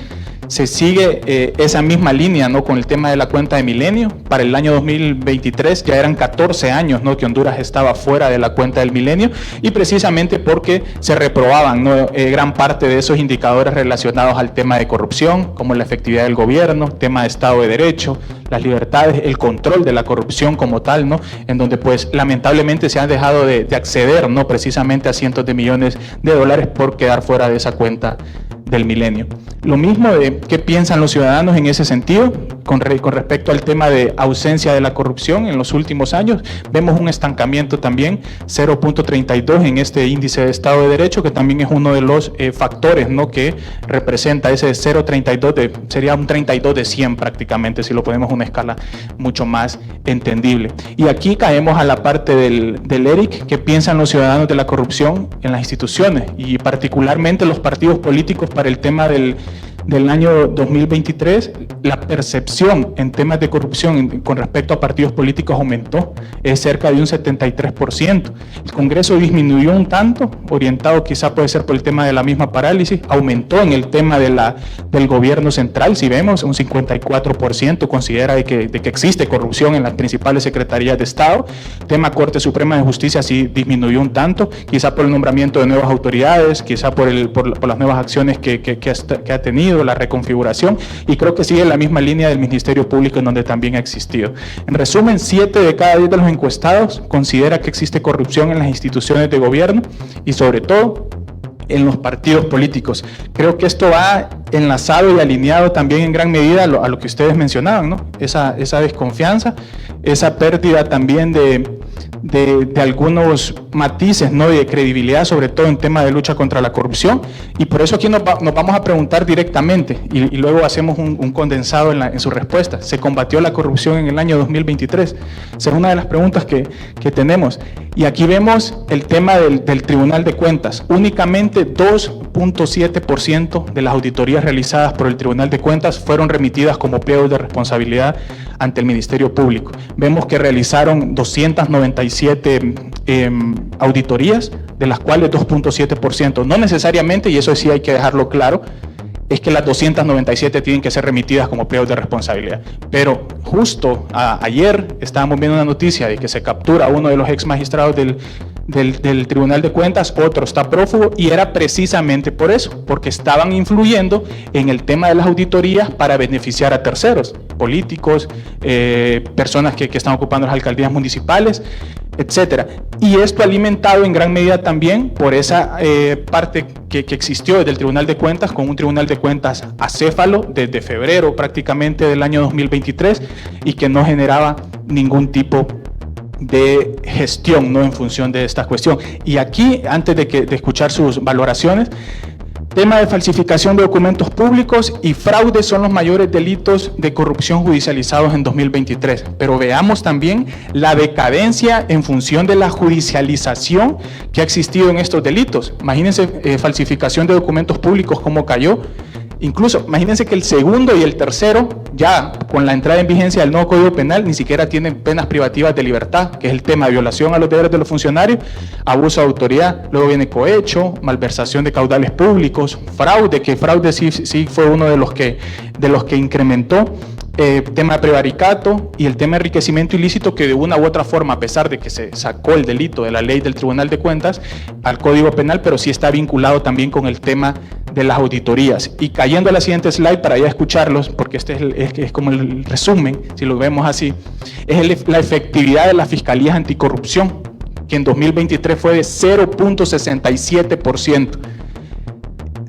Se sigue esa misma línea, ¿no?, con el tema de la cuenta de milenio. Para el año 2023 ya eran 14 años, ¿no?, que Honduras estaba fuera de la cuenta del milenio, y precisamente porque se reprobaban, ¿no?, gran parte de esos indicadores relacionados al tema de corrupción, como la efectividad del gobierno, tema de Estado de Derecho, las libertades, el control de la corrupción como tal, ¿no?, en donde pues lamentablemente se han dejado de acceder, ¿no?, precisamente a cientos de millones de dólares por quedar fuera de esa cuenta del milenio. Lo mismo de qué piensan los ciudadanos en ese sentido con respecto al tema de ausencia de la corrupción en los últimos años. Vemos un estancamiento también, 0.32 en este índice de Estado de Derecho, que también es uno de los factores, ¿no?, que representa ese 0.32, sería un 32 de 100 prácticamente, si lo ponemos en una escala mucho más entendible. Y aquí caemos a la parte del ERIC, qué piensan los ciudadanos de la corrupción en las instituciones y particularmente los partidos políticos para el tema del año 2023. La percepción en temas de corrupción con respecto a partidos políticos aumentó, es cerca de un 73%. El Congreso disminuyó un tanto, orientado quizá puede ser por el tema de la misma parálisis, aumentó en el tema del gobierno central, si vemos, un 54% considera de que existe corrupción en las principales secretarías de Estado. Tema Corte Suprema de Justicia sí disminuyó un tanto, quizá por el nombramiento de nuevas autoridades, quizá por las nuevas acciones que ha tenido, la reconfiguración, y creo que sigue la misma línea del Ministerio Público, en donde también ha existido. En resumen, 7 de cada 10 de los encuestados considera que existe corrupción en las instituciones de gobierno y sobre todo en los partidos políticos. Creo que esto va enlazado y alineado también en gran medida a lo que ustedes mencionaban, ¿no? Esa desconfianza, esa pérdida también de de algunos matices, ¿no?, de credibilidad, sobre todo en tema de lucha contra la corrupción, y por eso aquí nos vamos a preguntar directamente y luego hacemos un condensado en su respuesta. ¿Se combatió la corrupción en el año 2023? Esa es una de las preguntas que tenemos. Y aquí vemos el tema del Tribunal de Cuentas. Únicamente 2.7% de las auditorías realizadas por el Tribunal de Cuentas fueron remitidas como pliegos de responsabilidad ante el Ministerio Público. Vemos que realizaron 297 auditorías, de las cuales 2.7%. No necesariamente, y eso sí hay que dejarlo claro, es que las 297 tienen que ser remitidas como pliegos de responsabilidad. Pero justo ayer estábamos viendo una noticia de que se captura a uno de los ex magistrados del Tribunal de Cuentas, otro está prófugo, y era precisamente por eso, porque estaban influyendo en el tema de las auditorías para beneficiar a terceros, políticos, personas que están ocupando las alcaldías municipales, etcétera. Y esto alimentado en gran medida también por esa parte que existió desde el Tribunal de Cuentas, con un Tribunal de Cuentas acéfalo desde febrero prácticamente del año 2023, y que no generaba ningún tipo de gestión, ¿no?, en función de esta cuestión. Y aquí, antes de escuchar sus valoraciones, tema de falsificación de documentos públicos y fraude son los mayores delitos de corrupción judicializados en 2023. Pero veamos también la decadencia en función de la judicialización que ha existido en estos delitos. Imagínense falsificación de documentos públicos, cómo cayó. Incluso, imagínense que el segundo y el tercero, ya con la entrada en vigencia del nuevo Código Penal, ni siquiera tienen penas privativas de libertad, que es el tema de violación a los deberes de los funcionarios, abuso de autoridad, luego viene cohecho, malversación de caudales públicos, fraude, que fraude sí fue uno de los que incrementó, tema de prevaricato y el tema de enriquecimiento ilícito, que de una u otra forma, a pesar de que se sacó el delito de la ley del Tribunal de Cuentas al Código Penal, pero sí está vinculado también con el tema de las auditorías. Y cayendo a la siguiente slide para ya escucharlos, porque este es como el resumen, si lo vemos así, es la efectividad de las fiscalías anticorrupción, que en 2023 fue de 0.67%.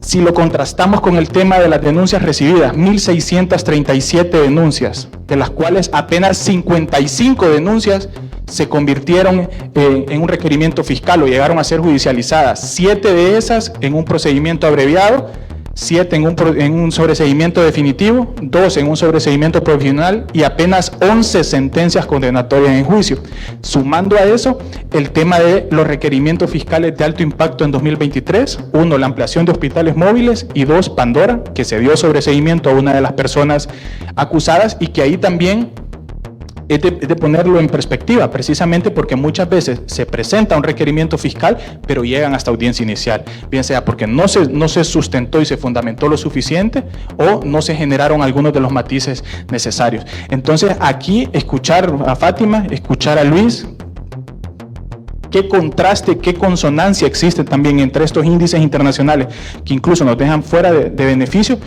Si lo contrastamos con el tema de las denuncias recibidas, 1.637 denuncias, de las cuales apenas 55 denuncias se convirtieron en un requerimiento fiscal o llegaron a ser judicializadas. 7 de esas en un procedimiento abreviado, 7 en un sobreseimiento definitivo, 2 en un sobreseimiento provisional y apenas 11 sentencias condenatorias en juicio. Sumando a eso, el tema de los requerimientos fiscales de alto impacto en 2023, 1, la ampliación de hospitales móviles, y 2, Pandora, que se dio sobreseimiento a una de las personas acusadas, y que ahí también es de ponerlo en perspectiva, precisamente porque muchas veces se presenta un requerimiento fiscal, pero llegan hasta audiencia inicial, bien sea porque no se sustentó y se fundamentó lo suficiente, o no se generaron algunos de los matices necesarios. Entonces, aquí escuchar a Fátima, escuchar a Luis, qué contraste, qué consonancia existe también entre estos índices internacionales, que incluso nos dejan fuera de beneficio,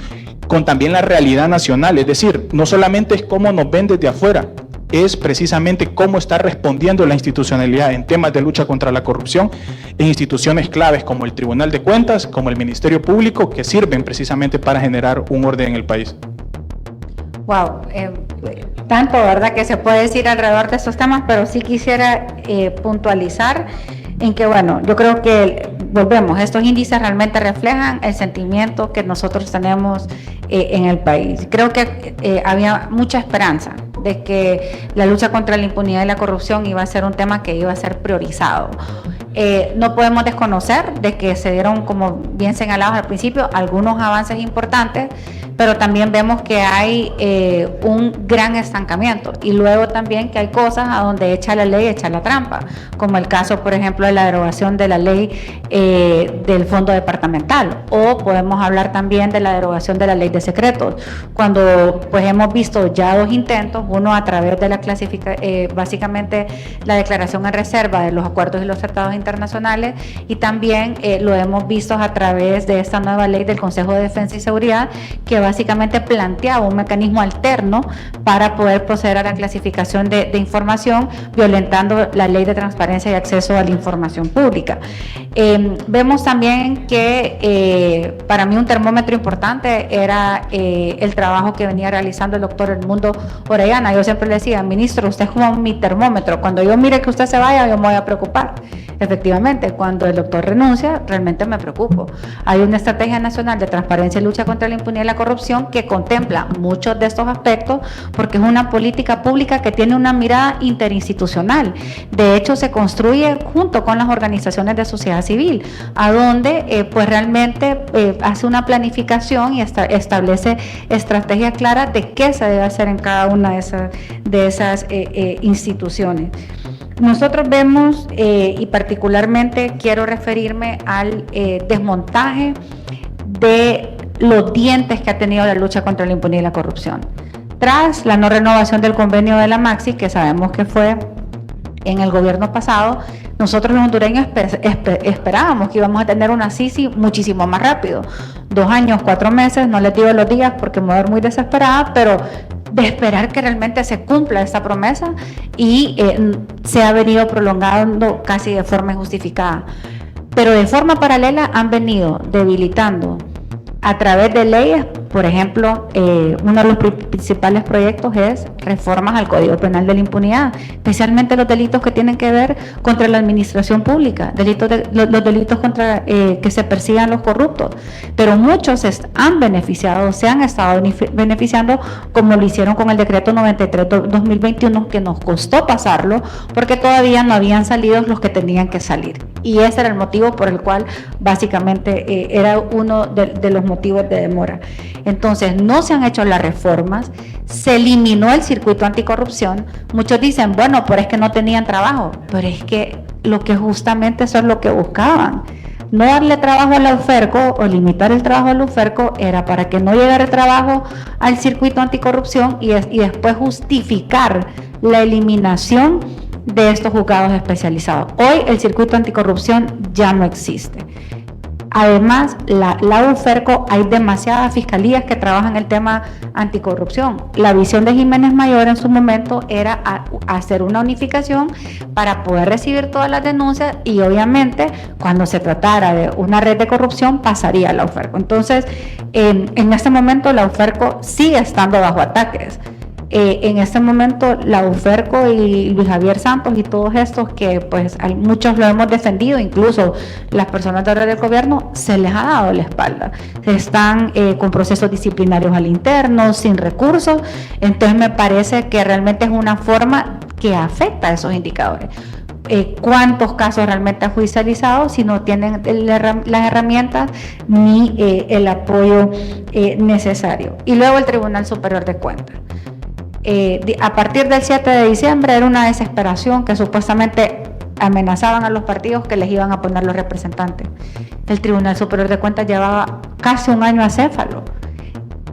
con también la realidad nacional. Es decir, no solamente es cómo nos ven desde afuera, es precisamente cómo está respondiendo la institucionalidad en temas de lucha contra la corrupción en instituciones claves como el Tribunal de Cuentas, como el Ministerio Público, que sirven precisamente para generar un orden en el país. Wow, tanto, ¿verdad?, que se puede decir alrededor de estos temas, pero sí quisiera puntualizar en que, bueno, yo creo que volvemos, estos índices realmente reflejan el sentimiento que nosotros tenemos en el país. Creo que había mucha esperanza de que la lucha contra la impunidad y la corrupción iba a ser un tema que iba a ser priorizado. No podemos desconocer de que se dieron, como bien señalados al principio, algunos avances importantes, pero también vemos que hay un gran estancamiento, y luego también que hay cosas a donde echa la ley, echa la trampa, como el caso, por ejemplo, de la derogación de la ley del fondo departamental, o podemos hablar también de la derogación de la ley de secretos, cuando pues hemos visto ya 2 intentos, uno a través de la básicamente la declaración en reserva de los acuerdos y los tratados internacionales, y también lo hemos visto a través de esta nueva ley del Consejo de Defensa y Seguridad, que va básicamente planteaba un mecanismo alterno para poder proceder a la clasificación de información, violentando la ley de transparencia y acceso a la información pública. Vemos también que para mí un termómetro importante era el trabajo que venía realizando el doctor Edmundo Orellana. Yo siempre le decía, ministro, usted es como mi termómetro, cuando yo mire que usted se vaya, yo me voy a preocupar. Efectivamente, cuando el doctor renuncia, realmente me preocupo. Hay una estrategia nacional de transparencia y lucha contra la impunidad y la corrupción que contempla muchos de estos aspectos, porque es una política pública que tiene una mirada interinstitucional. De hecho, se construye junto con las organizaciones de sociedad civil, a donde pues realmente hace una planificación y establece estrategias claras de qué se debe hacer en cada una de esas instituciones. Nosotros vemos, y particularmente quiero referirme al desmontaje de los dientes que ha tenido la lucha contra la impunidad y la corrupción. Tras la no renovación del convenio de la Maxi, que sabemos que fue en el gobierno pasado, nosotros los hondureños esperábamos que íbamos a tener una CICI muchísimo más rápido. 2 años, 4 meses, no les digo los días porque me voy a ver muy desesperada, pero de esperar que realmente se cumpla esta promesa, y se ha venido prolongando casi de forma injustificada. Pero de forma paralela han venido debilitando a través de leyes. Por ejemplo, uno de los principales proyectos es reformas al Código Penal de la Impunidad, especialmente los delitos que tienen que ver contra la administración pública, los delitos contra que se persigan los corruptos. Pero muchos se han beneficiado, se han estado beneficiando, como lo hicieron con el decreto 93/2021, que nos costó pasarlo porque todavía no habían salido los que tenían que salir. Y ese era el motivo por el cual básicamente era uno de los motivos de demora. Entonces, no se han hecho las reformas, se eliminó el circuito anticorrupción. Muchos dicen, bueno, pero es que no tenían trabajo, pero es que justamente eso es lo que buscaban. No darle trabajo a la UFERCO o limitar el trabajo a la UFERCO era para que no llegara el trabajo al circuito anticorrupción y después justificar la eliminación de estos juzgados especializados. Hoy el circuito anticorrupción ya no existe. Además, la UFERCO, hay demasiadas fiscalías que trabajan el tema anticorrupción. La visión de Jiménez Mayor en su momento era hacer una unificación para poder recibir todas las denuncias, y obviamente cuando se tratara de una red de corrupción pasaría a la UFERCO. Entonces, en este momento la UFERCO sigue estando bajo ataques. En este momento la UFERCO y Luis Javier Santos y todos estos que pues muchos lo hemos defendido, incluso las personas de red del gobierno, se les ha dado la espalda. Están con procesos disciplinarios al interno, sin recursos. Entonces me parece que realmente es una forma que afecta a esos indicadores. Cuántos casos realmente han judicializado si no tienen las herramientas ni el apoyo necesario. Y luego el Tribunal Superior de Cuentas. A partir del 7 de diciembre era una desesperación que supuestamente amenazaban a los partidos que les iban a poner los representantes. El Tribunal Superior de Cuentas llevaba casi un año acéfalo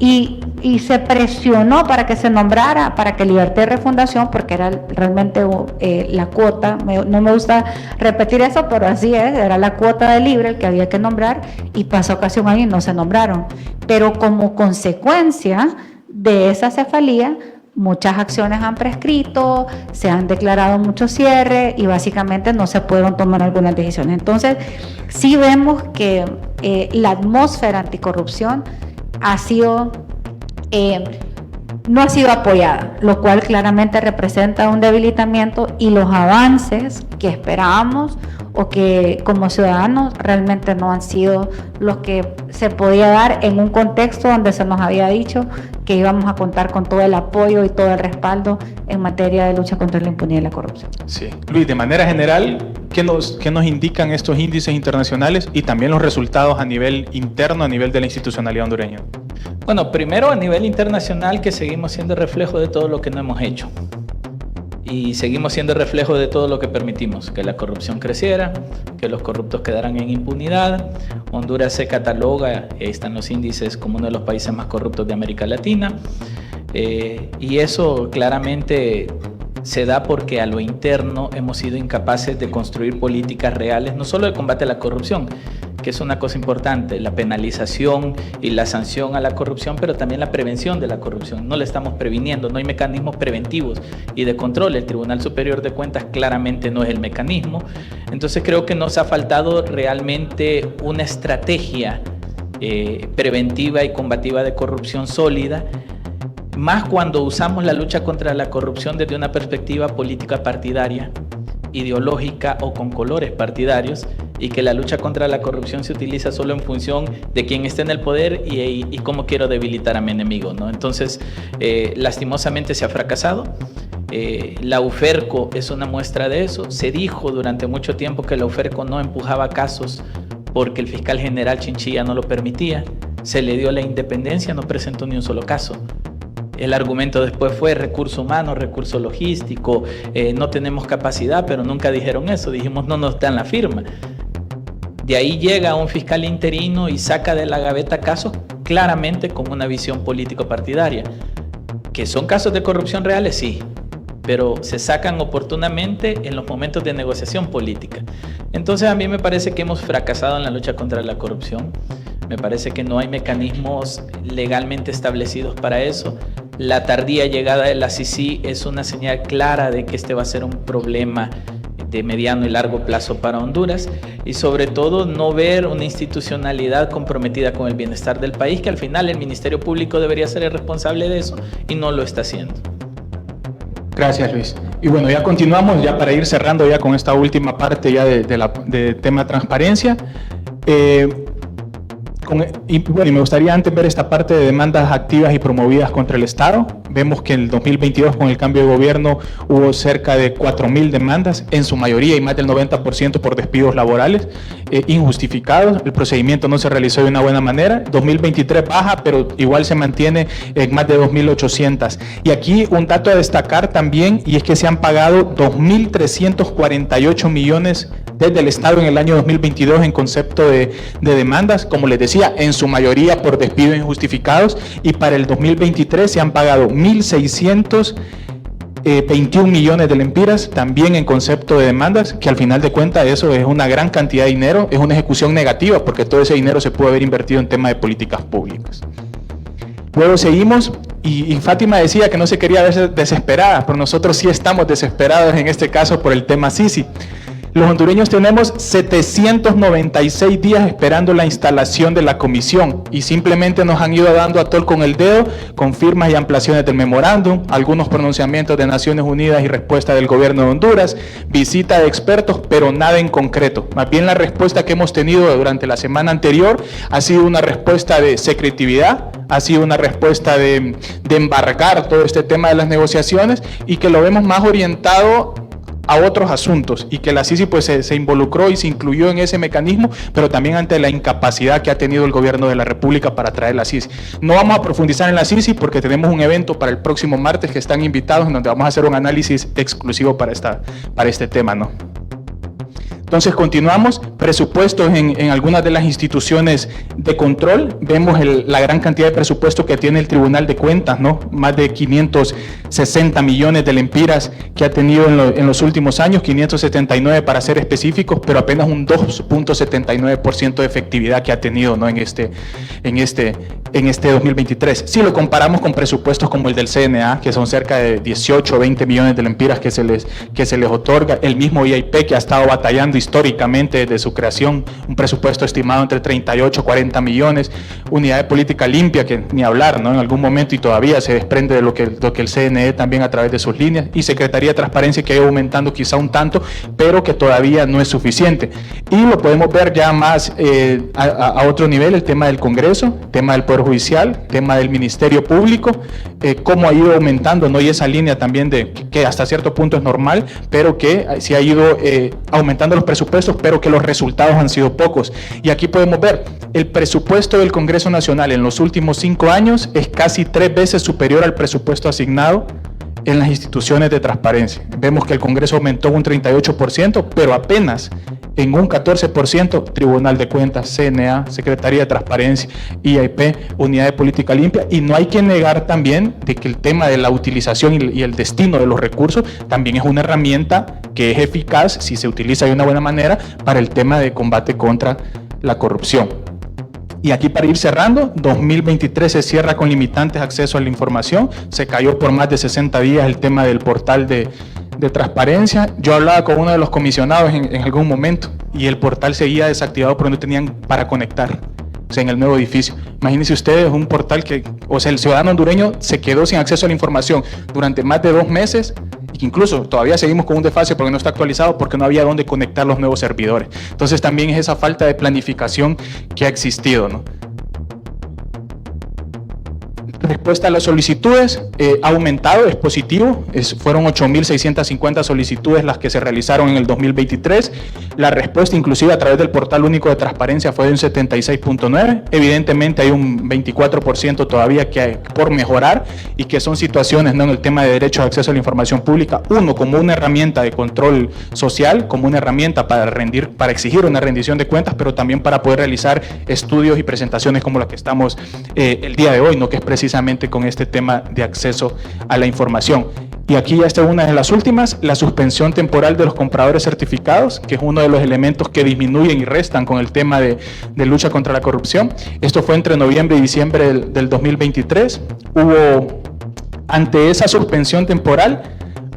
y se presionó para que se nombrara, para que Libertad y Refundación, porque era realmente la cuota, no me gusta repetir eso, pero así es, era la cuota de Libre el que había que nombrar, y pasó casi un año y no se nombraron. Pero como consecuencia de esa cefalía, muchas acciones han prescrito, se han declarado muchos cierres y básicamente no se pudieron tomar algunas decisiones. Entonces, sí vemos que la atmósfera anticorrupción no ha sido apoyada, lo cual claramente representa un debilitamiento, y los avances que esperábamos o que como ciudadanos realmente no han sido los que se podía dar en un contexto donde se nos había dicho que íbamos a contar con todo el apoyo y todo el respaldo en materia de lucha contra la impunidad y la corrupción. Sí. Luis, de manera general, ¿qué nos indican estos índices internacionales y también los resultados a nivel interno, a nivel de la institucionalidad hondureña? Bueno, primero a nivel internacional, que seguimos siendo reflejo de todo lo que no hemos hecho. Y seguimos siendo reflejo de todo lo que permitimos, que la corrupción creciera, que los corruptos quedaran en impunidad. Honduras se cataloga, están los índices, como uno de los países más corruptos de América Latina. Y eso claramente se da porque a lo interno hemos sido incapaces de construir políticas reales, no solo de combate a la corrupción, que es una cosa importante, la penalización y la sanción a la corrupción, pero también la prevención de la corrupción. No la estamos previniendo, no hay mecanismos preventivos y de control. El Tribunal Superior de Cuentas claramente no es el mecanismo. Entonces creo que nos ha faltado realmente una estrategia preventiva y combativa de corrupción sólida, más cuando usamos la lucha contra la corrupción desde una perspectiva política partidaria, ideológica o con colores partidarios, y que la lucha contra la corrupción se utiliza solo en función de quién está en el poder y cómo quiero debilitar a mi enemigo, ¿no? Entonces, lastimosamente se ha fracasado. La UFERCO es una muestra de eso. Se dijo durante mucho tiempo que la UFERCO no empujaba casos porque el fiscal general Chinchilla no lo permitía. Se le dio la independencia, no presentó ni un solo caso. El argumento después fue recurso humano, recurso logístico, no tenemos capacidad, pero nunca dijeron eso. Dijimos no nos dan la firma. De ahí llega un fiscal interino y saca de la gaveta casos claramente con una visión político-partidaria. ¿Que son casos de corrupción reales? Sí, pero se sacan oportunamente en los momentos de negociación política. Entonces a mí me parece que hemos fracasado en la lucha contra la corrupción. Me parece que no hay mecanismos legalmente establecidos para eso. La tardía llegada de la CICI es una señal clara de que este va a ser un problema de mediano y largo plazo para Honduras, y sobre todo no ver una institucionalidad comprometida con el bienestar del país, que al final el Ministerio Público debería ser el responsable de eso y no lo está haciendo. Gracias, Luis. Y bueno, ya continuamos, ya para ir cerrando ya con esta última parte ya de tema transparencia. Y me gustaría antes ver esta parte de demandas activas y promovidas contra el Estado. Vemos que en el 2022, con el cambio de gobierno, hubo cerca de 4.000 demandas, en su mayoría y más del 90% por despidos laborales injustificados. El procedimiento no se realizó de una buena manera. 2023 baja, pero igual se mantiene en más de 2.800. Y aquí un dato a destacar también, y es que se han pagado 2.348 millones desde el Estado en el año 2022 en concepto de demandas, como les decía, en su mayoría por despidos injustificados, y para el 2023 se han pagado 1.621 millones de lempiras, también en concepto de demandas, que al final de cuentas eso es una gran cantidad de dinero, es una ejecución negativa, porque todo ese dinero se puede haber invertido en temas de políticas públicas. Luego seguimos, y Fátima decía que no se quería ver desesperada, pero nosotros sí estamos desesperados en este caso por el tema CICI. Los hondureños tenemos 796 días esperando la instalación de la comisión y simplemente nos han ido dando a tol con el dedo con firmas y ampliaciones del memorándum, algunos pronunciamientos de Naciones Unidas y respuesta del gobierno de Honduras, visita de expertos, pero nada en concreto. Más bien la respuesta que hemos tenido durante la semana anterior ha sido una respuesta de secretividad, ha sido una respuesta de embargar todo este tema de las negociaciones, y que lo vemos más orientado a otros asuntos, y que la CICI pues se involucró y se incluyó en ese mecanismo, pero también ante la incapacidad que ha tenido el gobierno de la República para traer la CICI. No vamos a profundizar en la CICI porque tenemos un evento para el próximo martes que están invitados, en donde vamos a hacer un análisis exclusivo para este tema, ¿no? Entonces continuamos, presupuestos en algunas de las instituciones de control. Vemos la gran cantidad de presupuesto que tiene el Tribunal de Cuentas, ¿no? Más de 560 millones de lempiras que ha tenido en los últimos años, 579 para ser específicos, pero apenas un 2.79% de efectividad que ha tenido, ¿no? en este 2023. Si lo comparamos con presupuestos como el del CNA, que son cerca de 18 o 20 millones de lempiras que se les otorga, el mismo IAIP, que ha estado batallando históricamente desde su creación, un presupuesto estimado entre 38 y 40 millones, Unidad de Política Limpia, que ni hablar, ¿no? En algún momento, y todavía se desprende de lo que el CNE también a través de sus líneas, y Secretaría de Transparencia, que ha ido aumentando quizá un tanto, pero que todavía no es suficiente. Y lo podemos ver ya más a otro nivel, el tema del Congreso, tema del Poder Judicial, tema del Ministerio Público, cómo ha ido aumentando, ¿no? Y esa línea también que hasta cierto punto es normal, pero que sí ha ido aumentando los presupuestos, pero que los resultados han sido pocos. Y aquí podemos ver, el presupuesto del Congreso Nacional en los últimos 5 años es casi 3 veces superior al presupuesto asignado en las instituciones de transparencia. Vemos que el Congreso aumentó un 38%, pero apenas en un 14%, Tribunal de Cuentas, CNA, Secretaría de Transparencia, IAIP, Unidad de Política Limpia, y no hay que negar también de que el tema de la utilización y el destino de los recursos también es una herramienta que es eficaz si se utiliza de una buena manera para el tema de combate contra la corrupción. Y aquí para ir cerrando, 2023 se cierra con limitantes de acceso a la información, se cayó por más de 60 días el tema del portal de transparencia. Yo hablaba con uno de los comisionados en algún momento y el portal seguía desactivado porque no tenían para conectar, o sea, en el nuevo edificio. Imagínense ustedes un portal que, o sea, el ciudadano hondureño se quedó sin acceso a la información durante más de 2 meses y que incluso todavía seguimos con un desfase porque no está actualizado, porque no había dónde conectar los nuevos servidores. Entonces también es esa falta de planificación que ha existido, ¿no? Respuesta a las solicitudes ha aumentado, es positivo, fueron 8.650 solicitudes las que se realizaron en el 2023. La respuesta inclusive a través del portal único de transparencia fue de un 76.9. Evidentemente hay un 24% todavía que hay por mejorar y que son situaciones, ¿no?, en el tema de derecho de acceso a la información pública, uno como una herramienta de control social, como una herramienta para exigir una rendición de cuentas, pero también para poder realizar estudios y presentaciones como la que estamos el día de hoy, ¿no?, que es precisamente con este tema de acceso a la información. Y aquí ya está una de las últimas, la suspensión temporal de los compradores certificados, que es uno de los elementos que disminuyen y restan con el tema de lucha contra la corrupción. Esto fue entre noviembre y diciembre del 2023. Ante esa suspensión temporal,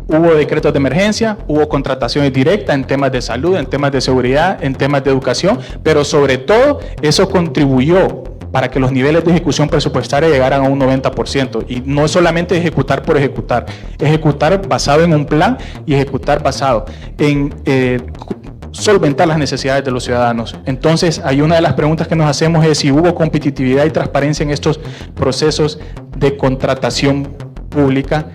hubo decretos de emergencia, hubo contrataciones directas en temas de salud, en temas de seguridad, en temas de educación, pero sobre todo eso contribuyó para que los niveles de ejecución presupuestaria llegaran a un 90%. Y no solamente ejecutar por ejecutar, ejecutar basado en un plan y ejecutar basado en solventar las necesidades de los ciudadanos. Entonces, hay una de las preguntas que nos hacemos es si hubo competitividad y transparencia en estos procesos de contratación pública.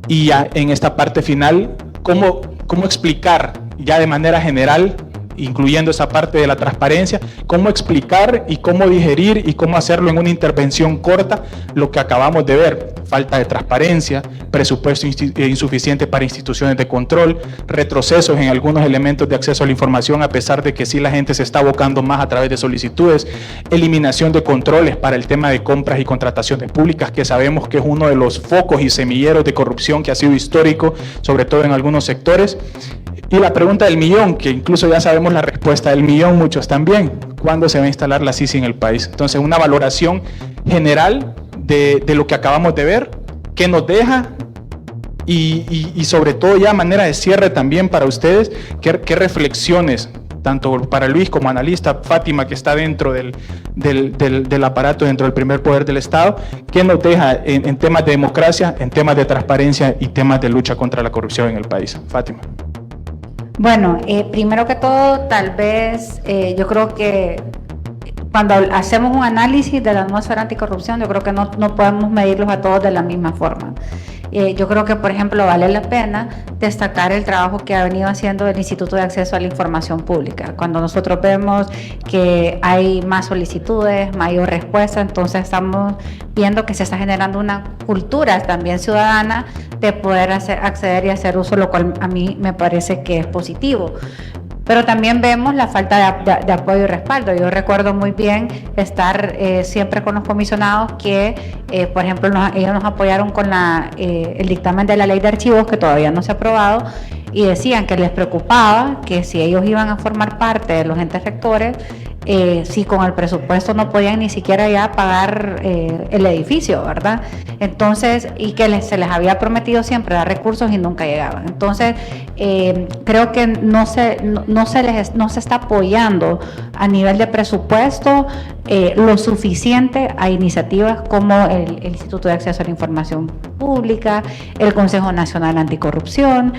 Y ya en esta parte final, ¿cómo explicar ya de manera general, incluyendo esa parte de la transparencia, cómo explicar y cómo digerir y cómo hacerlo en una intervención corta lo que acabamos de ver? Falta de transparencia, presupuesto insuficiente para instituciones de control, retrocesos en algunos elementos de acceso a la información, a pesar de que sí la gente se está abocando más a través de solicitudes, eliminación de controles para el tema de compras y contrataciones públicas, que sabemos que es uno de los focos y semilleros de corrupción que ha sido histórico, sobre todo en algunos sectores. Y la pregunta del millón, que incluso ya sabemos la respuesta del millón, muchos también, ¿cuándo se va a instalar la CICI en el país? Entonces, una valoración general de lo que acabamos de ver, qué nos deja y sobre todo ya manera de cierre también para ustedes, qué reflexiones, tanto para Luis como analista, Fátima, que está dentro del aparato, dentro del primer poder del Estado, qué nos deja en temas de democracia, en temas de transparencia y temas de lucha contra la corrupción en el país. Fátima. Bueno, primero que todo, tal vez yo creo que cuando hacemos un análisis de la atmósfera anticorrupción, yo creo que no podemos medirlos a todos de la misma forma. Yo creo que, por ejemplo, vale la pena destacar el trabajo que ha venido haciendo el Instituto de Acceso a la Información Pública. Cuando nosotros vemos que hay más solicitudes, mayor respuesta, entonces estamos viendo que se está generando una cultura también ciudadana de poder acceder y hacer uso, lo cual a mí me parece que es positivo. Pero también vemos la falta de apoyo y respaldo. Yo recuerdo muy bien estar siempre con los comisionados que, por ejemplo, ellos nos apoyaron con el dictamen de la ley de archivos, que todavía no se ha aprobado, y decían que les preocupaba que si ellos iban a formar parte de los entes rectores, si con el presupuesto no podían ni siquiera ya pagar el edificio, ¿verdad? Entonces, y que se les había prometido siempre dar recursos y nunca llegaban. Entonces, creo que no se está apoyando a nivel de presupuesto lo suficiente a iniciativas como el Instituto de Acceso a la Información Pública, el Consejo Nacional Anticorrupción,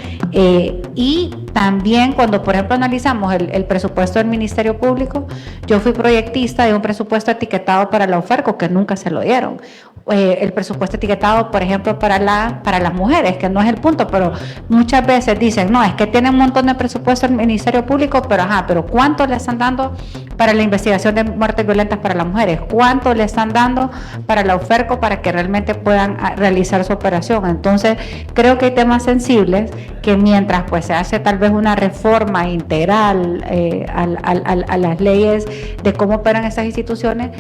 y también cuando, por ejemplo, analizamos el presupuesto del Ministerio Público, yo fui proyectista de un presupuesto etiquetado para la OFERCO que nunca se lo dieron. El presupuesto etiquetado, por ejemplo, para las mujeres, que no es el punto, pero muchas veces dicen, no, es que tiene un montón de presupuesto el Ministerio Público, pero ¿cuánto le están dando para la investigación de muertes violentas para las mujeres? ¿Cuánto le están dando para la OFERCO para que realmente puedan realizar su operación? Entonces, creo que hay temas sensibles que mientras pues se hace tal vez una reforma integral a las leyes de cómo operan estas instituciones,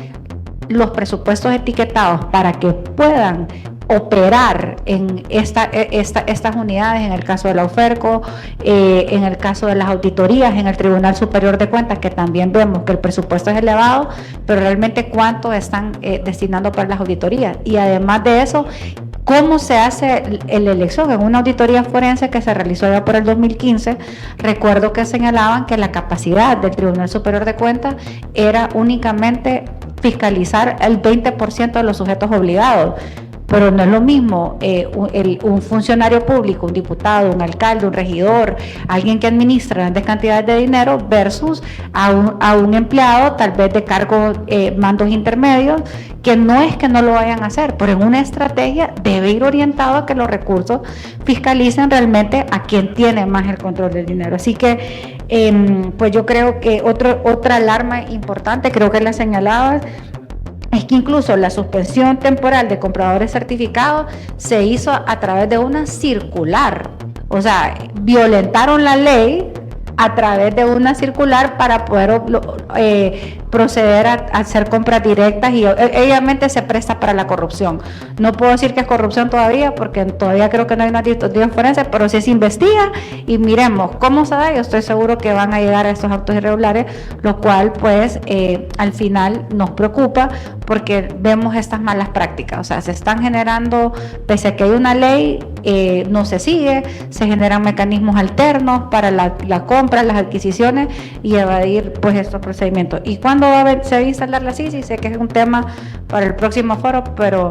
los presupuestos etiquetados para que puedan operar en estas unidades, en el caso de la UFERCO, en el caso de las auditorías, en el Tribunal Superior de Cuentas, que también vemos que el presupuesto es elevado, pero realmente cuánto están destinando para las auditorías. Y además de eso, ¿cómo se hace la elección? En una auditoría forense que se realizó ya por el 2015, recuerdo que señalaban que la capacidad del Tribunal Superior de Cuentas era únicamente fiscalizar el 20% de los sujetos obligados. Pero no es lo mismo un funcionario público, un diputado, un alcalde, un regidor, alguien que administra grandes cantidades de dinero versus a un empleado tal vez de cargos, mandos intermedios, que no es que no lo vayan a hacer, pero en una estrategia debe ir orientado a que los recursos fiscalicen realmente a quien tiene más el control del dinero. Así que pues yo creo que otra alarma importante, creo que la señalabas, es que incluso la suspensión temporal de compradores certificados se hizo a través de una circular. O sea, violentaron la ley a través de una circular para poder proceder a hacer compras directas y obviamente se presta para la corrupción. No puedo decir que es corrupción todavía porque todavía creo que no hay una auditoría forense, pero si se investiga y miremos cómo se da, yo estoy seguro que van a llegar a estos actos irregulares, lo cual pues al final nos preocupa porque vemos estas malas prácticas. O sea, se están generando, pese a que hay una ley, no se sigue, se generan mecanismos alternos para la compra, las adquisiciones y evadir pues estos procedimientos. ¿Y cuándo se va a instalar la CICI? Sé que es un tema para el próximo foro, pero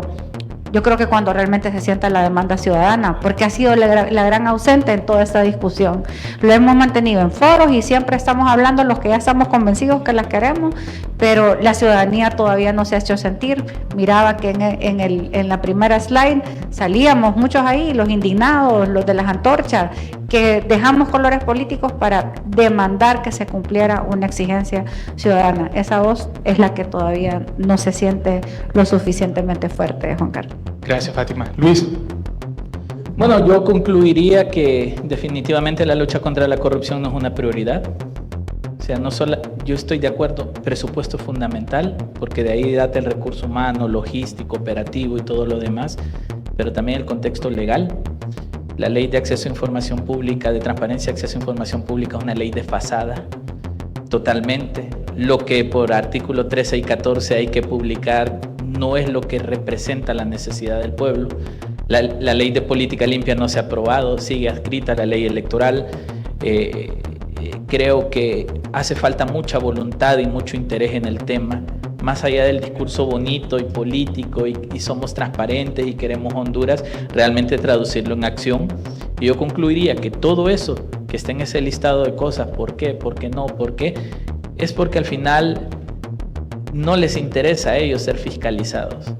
yo creo que cuando realmente se sienta la demanda ciudadana, porque ha sido la gran ausente en toda esta discusión. Lo hemos mantenido en foros y siempre estamos hablando los que ya estamos convencidos que las queremos, pero la ciudadanía todavía no se ha hecho sentir. Miraba que en la primera slide salíamos muchos ahí, los indignados, los de las antorchas, que dejamos colores políticos para demandar que se cumpliera una exigencia ciudadana. Esa voz es la que todavía no se siente lo suficientemente fuerte, Juan Carlos. Gracias, Fátima. Luis. Bueno, yo concluiría que definitivamente la lucha contra la corrupción no es una prioridad. O sea, no solo, yo estoy de acuerdo, presupuesto es fundamental, porque de ahí date el recurso humano, logístico, operativo y todo lo demás, pero también el contexto legal. La ley de acceso a información pública, de transparencia y acceso a información pública es una ley desfasada totalmente. Lo que por artículo 13 y 14 hay que publicar no es lo que representa la necesidad del pueblo. La ley de política limpia no se ha aprobado, sigue adscrita a la ley electoral. Creo que hace falta mucha voluntad y mucho interés en el tema, más allá del discurso bonito y político y somos transparentes y queremos Honduras, realmente traducirlo en acción. Y yo concluiría que todo eso que está en ese listado de cosas, ¿por qué? ¿Por qué no? ¿Por qué? Es porque al final no les interesa a ellos ser fiscalizados,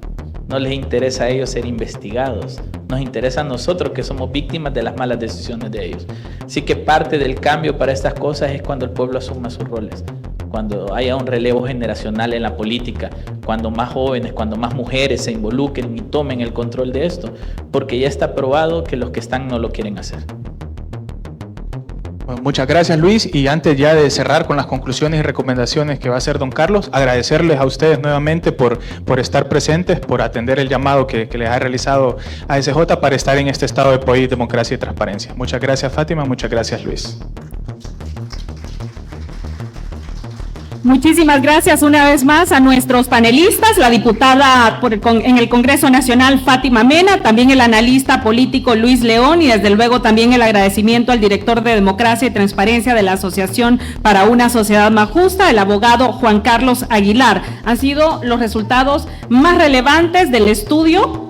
no les interesa a ellos ser investigados, nos interesa a nosotros que somos víctimas de las malas decisiones de ellos. Así que parte del cambio para estas cosas es cuando el pueblo asuma sus roles, cuando haya un relevo generacional en la política, cuando más jóvenes, cuando más mujeres se involucren y tomen el control de esto, porque ya está probado que los que están no lo quieren hacer. Bueno, muchas gracias, Luis, y antes ya de cerrar con las conclusiones y recomendaciones que va a hacer don Carlos, agradecerles a ustedes nuevamente por estar presentes, por atender el llamado que les ha realizado ASJ para estar en este estado de país, democracia y transparencia. Muchas gracias, Fátima, muchas gracias, Luis. Muchísimas gracias una vez más a nuestros panelistas, la diputada en el Congreso Nacional Fátima Mena, también el analista político Luis León y desde luego también el agradecimiento al director de Democracia y Transparencia de la Asociación para una Sociedad Más Justa, el abogado Juan Carlos Aguilar. Han sido los resultados más relevantes del estudio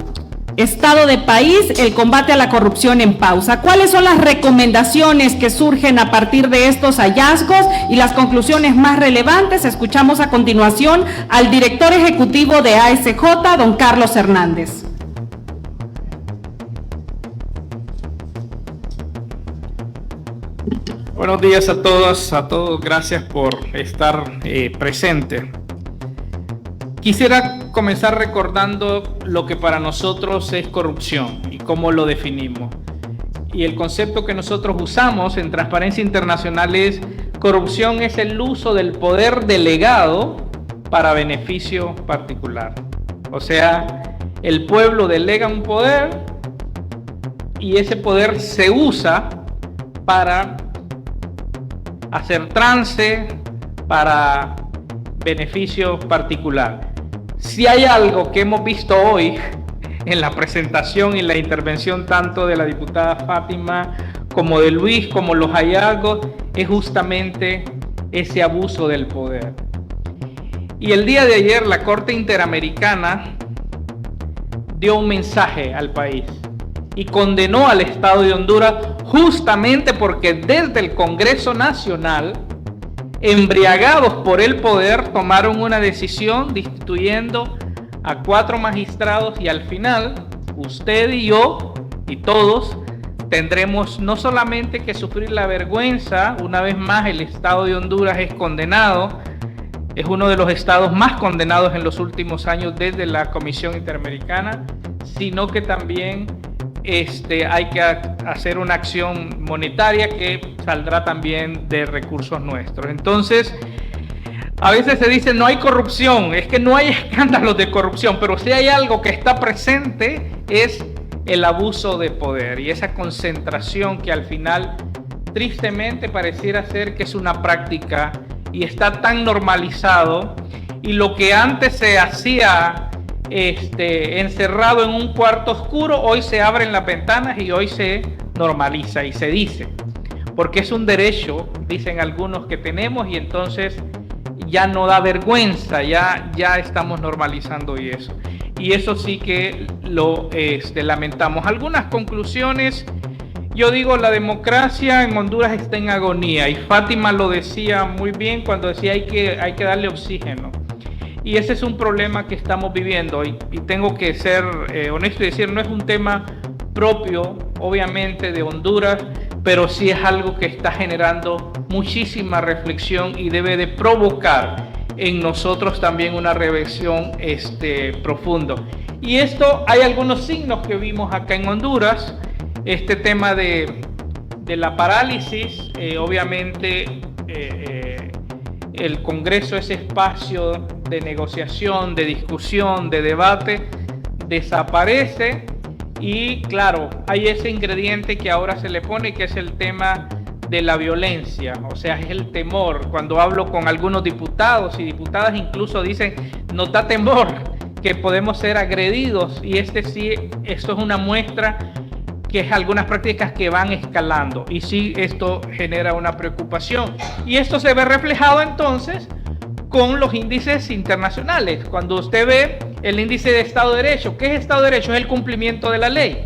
Estado de País, el combate a la corrupción en pausa. ¿Cuáles son las recomendaciones que surgen a partir de estos hallazgos y las conclusiones más relevantes? Escuchamos a continuación al director ejecutivo de ASJ, don Carlos Hernández. Buenos días a todos, gracias por estar presente. Quisiera comenzar recordando lo que para nosotros es corrupción y cómo lo definimos. Y el concepto que nosotros usamos en Transparencia Internacional es: corrupción es el uso del poder delegado para beneficio particular. O sea, El pueblo delega un poder y ese poder se usa para hacer trance, para beneficio particular. Si hay algo que hemos visto hoy en la presentación y la intervención tanto de la diputada Fátima como de Luis, como los hallazgos, es justamente ese abuso del poder. Y el día de ayer la Corte Interamericana dio un mensaje al país y condenó al Estado de Honduras justamente porque desde el Congreso Nacional, embriagados por el poder, tomaron una decisión destituyendo a 4 magistrados y al final usted y yo y todos tendremos no solamente que sufrir la vergüenza. Una vez más el Estado de Honduras es condenado, es uno de los estados más condenados en los últimos años desde la Comisión Interamericana, sino que también hay que hacer una acción monetaria que saldrá también de recursos nuestros. Entonces, a veces se dice no hay corrupción, es que no hay escándalos de corrupción, pero si hay algo que está presente es el abuso de poder y esa concentración que al final tristemente pareciera ser que es una práctica y está tan normalizado, y lo que antes se hacía encerrado en un cuarto oscuro, hoy se abren las ventanas y hoy se normaliza y se dice, porque es un derecho, dicen algunos, que tenemos, y entonces ya no da vergüenza, ya estamos normalizando y eso sí que lo lamentamos. Algunas conclusiones. Yo digo, la democracia en Honduras está en agonía, y Fátima lo decía muy bien cuando decía hay que darle oxígeno. Y ese es un problema que estamos viviendo, y tengo que ser honesto y decir, no es un tema propio, obviamente, de Honduras, pero sí es algo que está generando muchísima reflexión y debe de provocar en nosotros también una reflexión profunda. Y esto, hay algunos signos que vimos acá en Honduras. Este tema de la parálisis, obviamente el Congreso, ese espacio de negociación, de discusión, de debate, desaparece, y claro, hay ese ingrediente que ahora se le pone, que es el tema de la violencia, o sea, es el temor. Cuando hablo con algunos diputados y diputadas, incluso dicen, nos da temor que podemos ser agredidos, y esto es una muestra que es algunas prácticas que van escalando, y sí, esto genera una preocupación, y esto se ve reflejado entonces con los índices internacionales. Cuando usted ve el índice de Estado de Derecho, ¿qué es Estado de Derecho? Es el cumplimiento de la ley,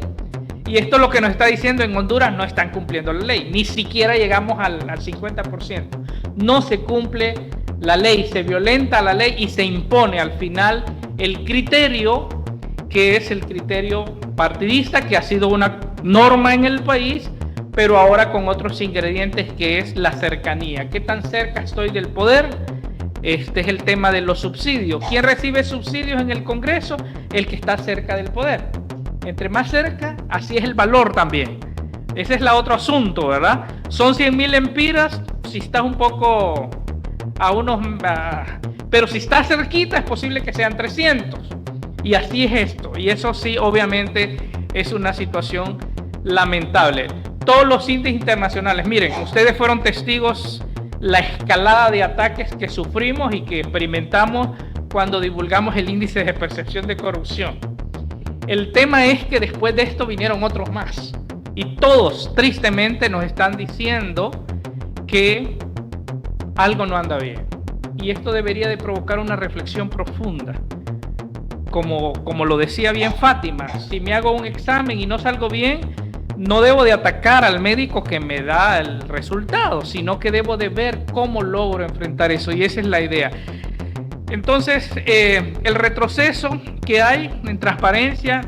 y esto es lo que nos está diciendo: en Honduras no están cumpliendo la ley, ni siquiera llegamos al 50%, no se cumple la ley, se violenta la ley y se impone al final el criterio, que es el criterio partidista, que ha sido una norma en el país, pero ahora con otros ingredientes, que es la cercanía. ¿Qué tan cerca estoy del poder? Este es el tema de los subsidios. ¿Quién recibe subsidios en el Congreso? El que está cerca del poder. Entre más cerca, así es el valor también. Ese es el otro asunto, ¿verdad? Son 100,000 empiras si estás un poco a unos... pero si estás cerquita es posible que sean 300. Y así es esto. Y eso sí, obviamente, es una situación lamentable. Todos los índices internacionales, miren, ustedes fueron testigos la escalada de ataques que sufrimos y que experimentamos cuando divulgamos el índice de percepción de corrupción. El tema es que después de esto vinieron otros más, y todos tristemente nos están diciendo que algo no anda bien, y esto debería de provocar una reflexión profunda. Como lo decía bien Fátima, si me hago un examen y no salgo bien, no debo de atacar al médico que me da el resultado, sino que debo de ver cómo logro enfrentar eso, y esa es la idea. Entonces, el retroceso que hay en transparencia,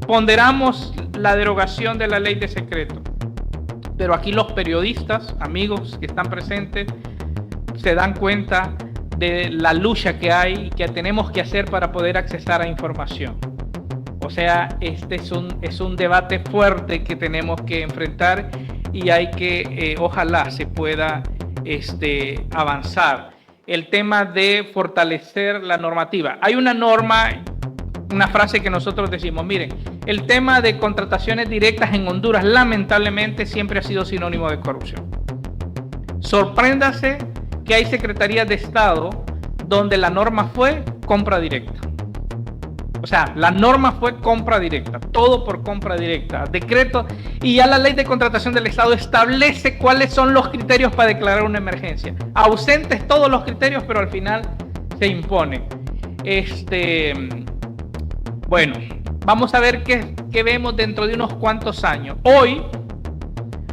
ponderamos la derogación de la ley de secreto, pero aquí los periodistas, amigos que están presentes, se dan cuenta de la lucha que hay y que tenemos que hacer para poder accesar a información. O sea, este es un debate fuerte que tenemos que enfrentar, y hay que, ojalá se pueda avanzar. El tema de fortalecer la normativa. Hay una norma una frase que nosotros decimos, miren, el tema de contrataciones directas en Honduras lamentablemente siempre ha sido sinónimo de corrupción. Sorpréndase que hay secretarías de Estado donde la norma fue compra directa. O sea, la norma fue compra directa, todo por compra directa, decreto, y ya la ley de contratación del Estado establece cuáles son los criterios para declarar una emergencia. Ausentes todos los criterios, pero al final se impone. Bueno, vamos a ver qué vemos dentro de unos cuantos años. Hoy,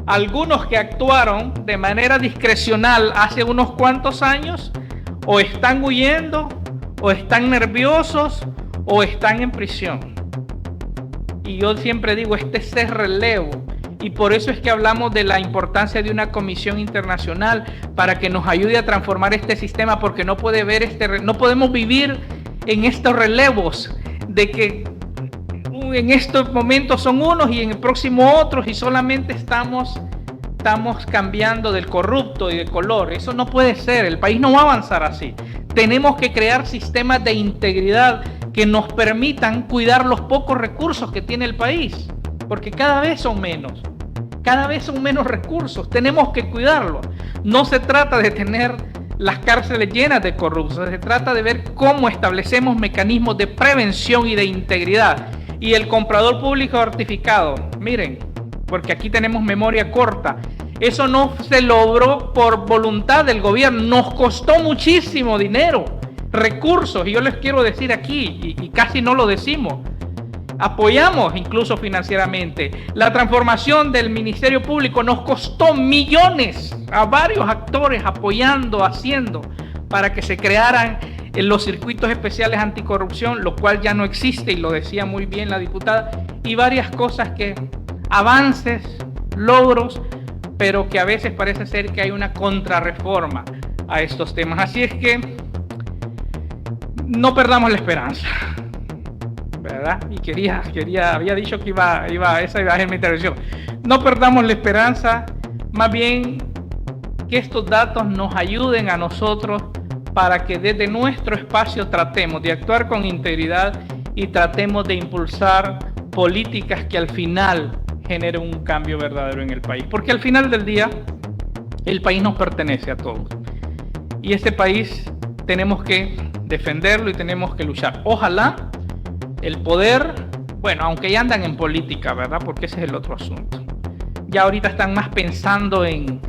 algunos que actuaron de manera discrecional hace unos cuantos años, o están huyendo, o están nerviosos, o están en prisión. Y yo siempre digo, este es el relevo. Y por eso es que hablamos de la importancia de una comisión internacional para que nos ayude a transformar este sistema, porque no podemos vivir en estos relevos de que en estos momentos son unos y en el próximo otros, y solamente estamos cambiando del corrupto y de color. Eso no puede ser, el país no va a avanzar así. Tenemos que crear sistemas de integridad que nos permitan cuidar los pocos recursos que tiene el país, porque cada vez son menos recursos, tenemos que cuidarlos. No se trata de tener las cárceles llenas de corruptos, se trata de ver cómo establecemos mecanismos de prevención y de integridad. Y el comprador público certificado, miren, porque aquí tenemos memoria corta, eso no se logró por voluntad del gobierno, nos costó muchísimo dinero, recursos, y yo les quiero decir aquí, y casi no lo decimos, apoyamos incluso financieramente. La transformación del Ministerio Público nos costó millones a varios actores apoyando, haciendo, para que se crearan los circuitos especiales anticorrupción, lo cual ya no existe, y lo decía muy bien la diputada, y varias cosas que, avances, logros, pero que a veces parece ser que hay una contrarreforma a estos temas. Así es que no perdamos la esperanza, ¿verdad? Y había dicho que esa iba a ser mi intervención. No perdamos la esperanza, más bien que estos datos nos ayuden a nosotros para que desde nuestro espacio tratemos de actuar con integridad y tratemos de impulsar políticas que al final generen un cambio verdadero en el país. Porque al final del día, el país nos pertenece a todos. Y este país tenemos que defenderlo y tenemos que luchar. Ojalá el poder, bueno, aunque ya andan en política, ¿verdad? Porque ese es el otro asunto. Ya ahorita están más pensando en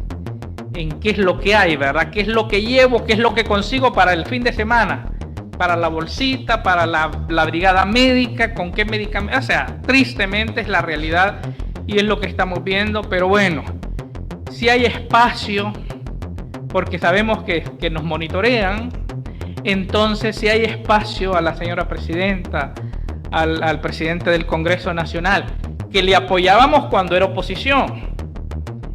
qué es lo que hay, ¿verdad? ¿Qué es lo que llevo? ¿Qué es lo que consigo para el fin de semana? Para la bolsita, para la brigada médica, con qué medicamento. O sea, tristemente es la realidad y es lo que estamos viendo. Pero bueno, si hay espacio, porque sabemos que nos monitorean, entonces si hay espacio a la señora presidenta, al presidente del Congreso Nacional, que le apoyábamos cuando era oposición,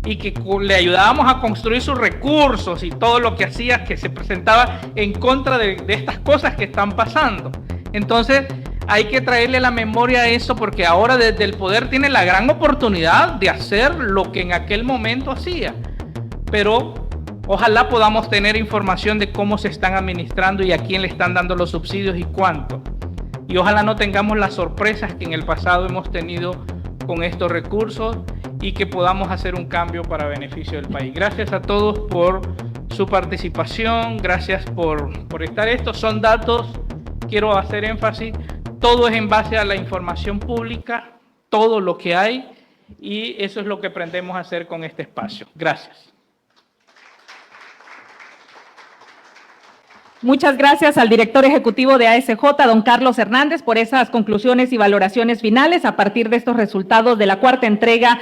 y que le ayudábamos a construir sus recursos y todo lo que hacía, que se presentaba en contra de estas cosas que están pasando. Entonces hay que traerle a la memoria eso, porque ahora desde el poder tiene la gran oportunidad de hacer lo que en aquel momento hacía. Pero ojalá podamos tener información de cómo se están administrando y a quién le están dando los subsidios y cuánto. Y ojalá no tengamos las sorpresas que en el pasado hemos tenido con estos recursos, y que podamos hacer un cambio para beneficio del país. Gracias a todos por su participación, gracias por estar. Estos son datos, quiero hacer énfasis, todo es en base a la información pública, todo lo que hay, y eso es lo que aprendemos a hacer con este espacio. Gracias. Muchas gracias al director ejecutivo de ASJ, don Carlos Hernández, por esas conclusiones y valoraciones finales a partir de estos resultados de la cuarta entrega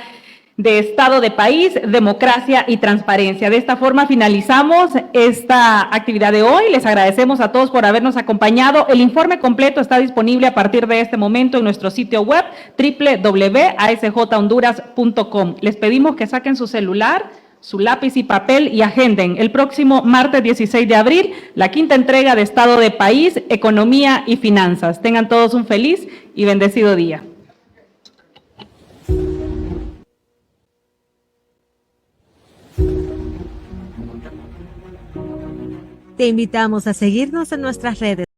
de Estado de País, Democracia y Transparencia. De esta forma finalizamos esta actividad de hoy. Les agradecemos a todos por habernos acompañado. El informe completo está disponible a partir de este momento en nuestro sitio web www.asjhonduras.com. Les pedimos que saquen su celular, su lápiz y papel y agenden el próximo martes 16 de abril la quinta entrega de Estado de País, Economía y Finanzas. Tengan todos un feliz y bendecido día. Te invitamos a seguirnos en nuestras redes.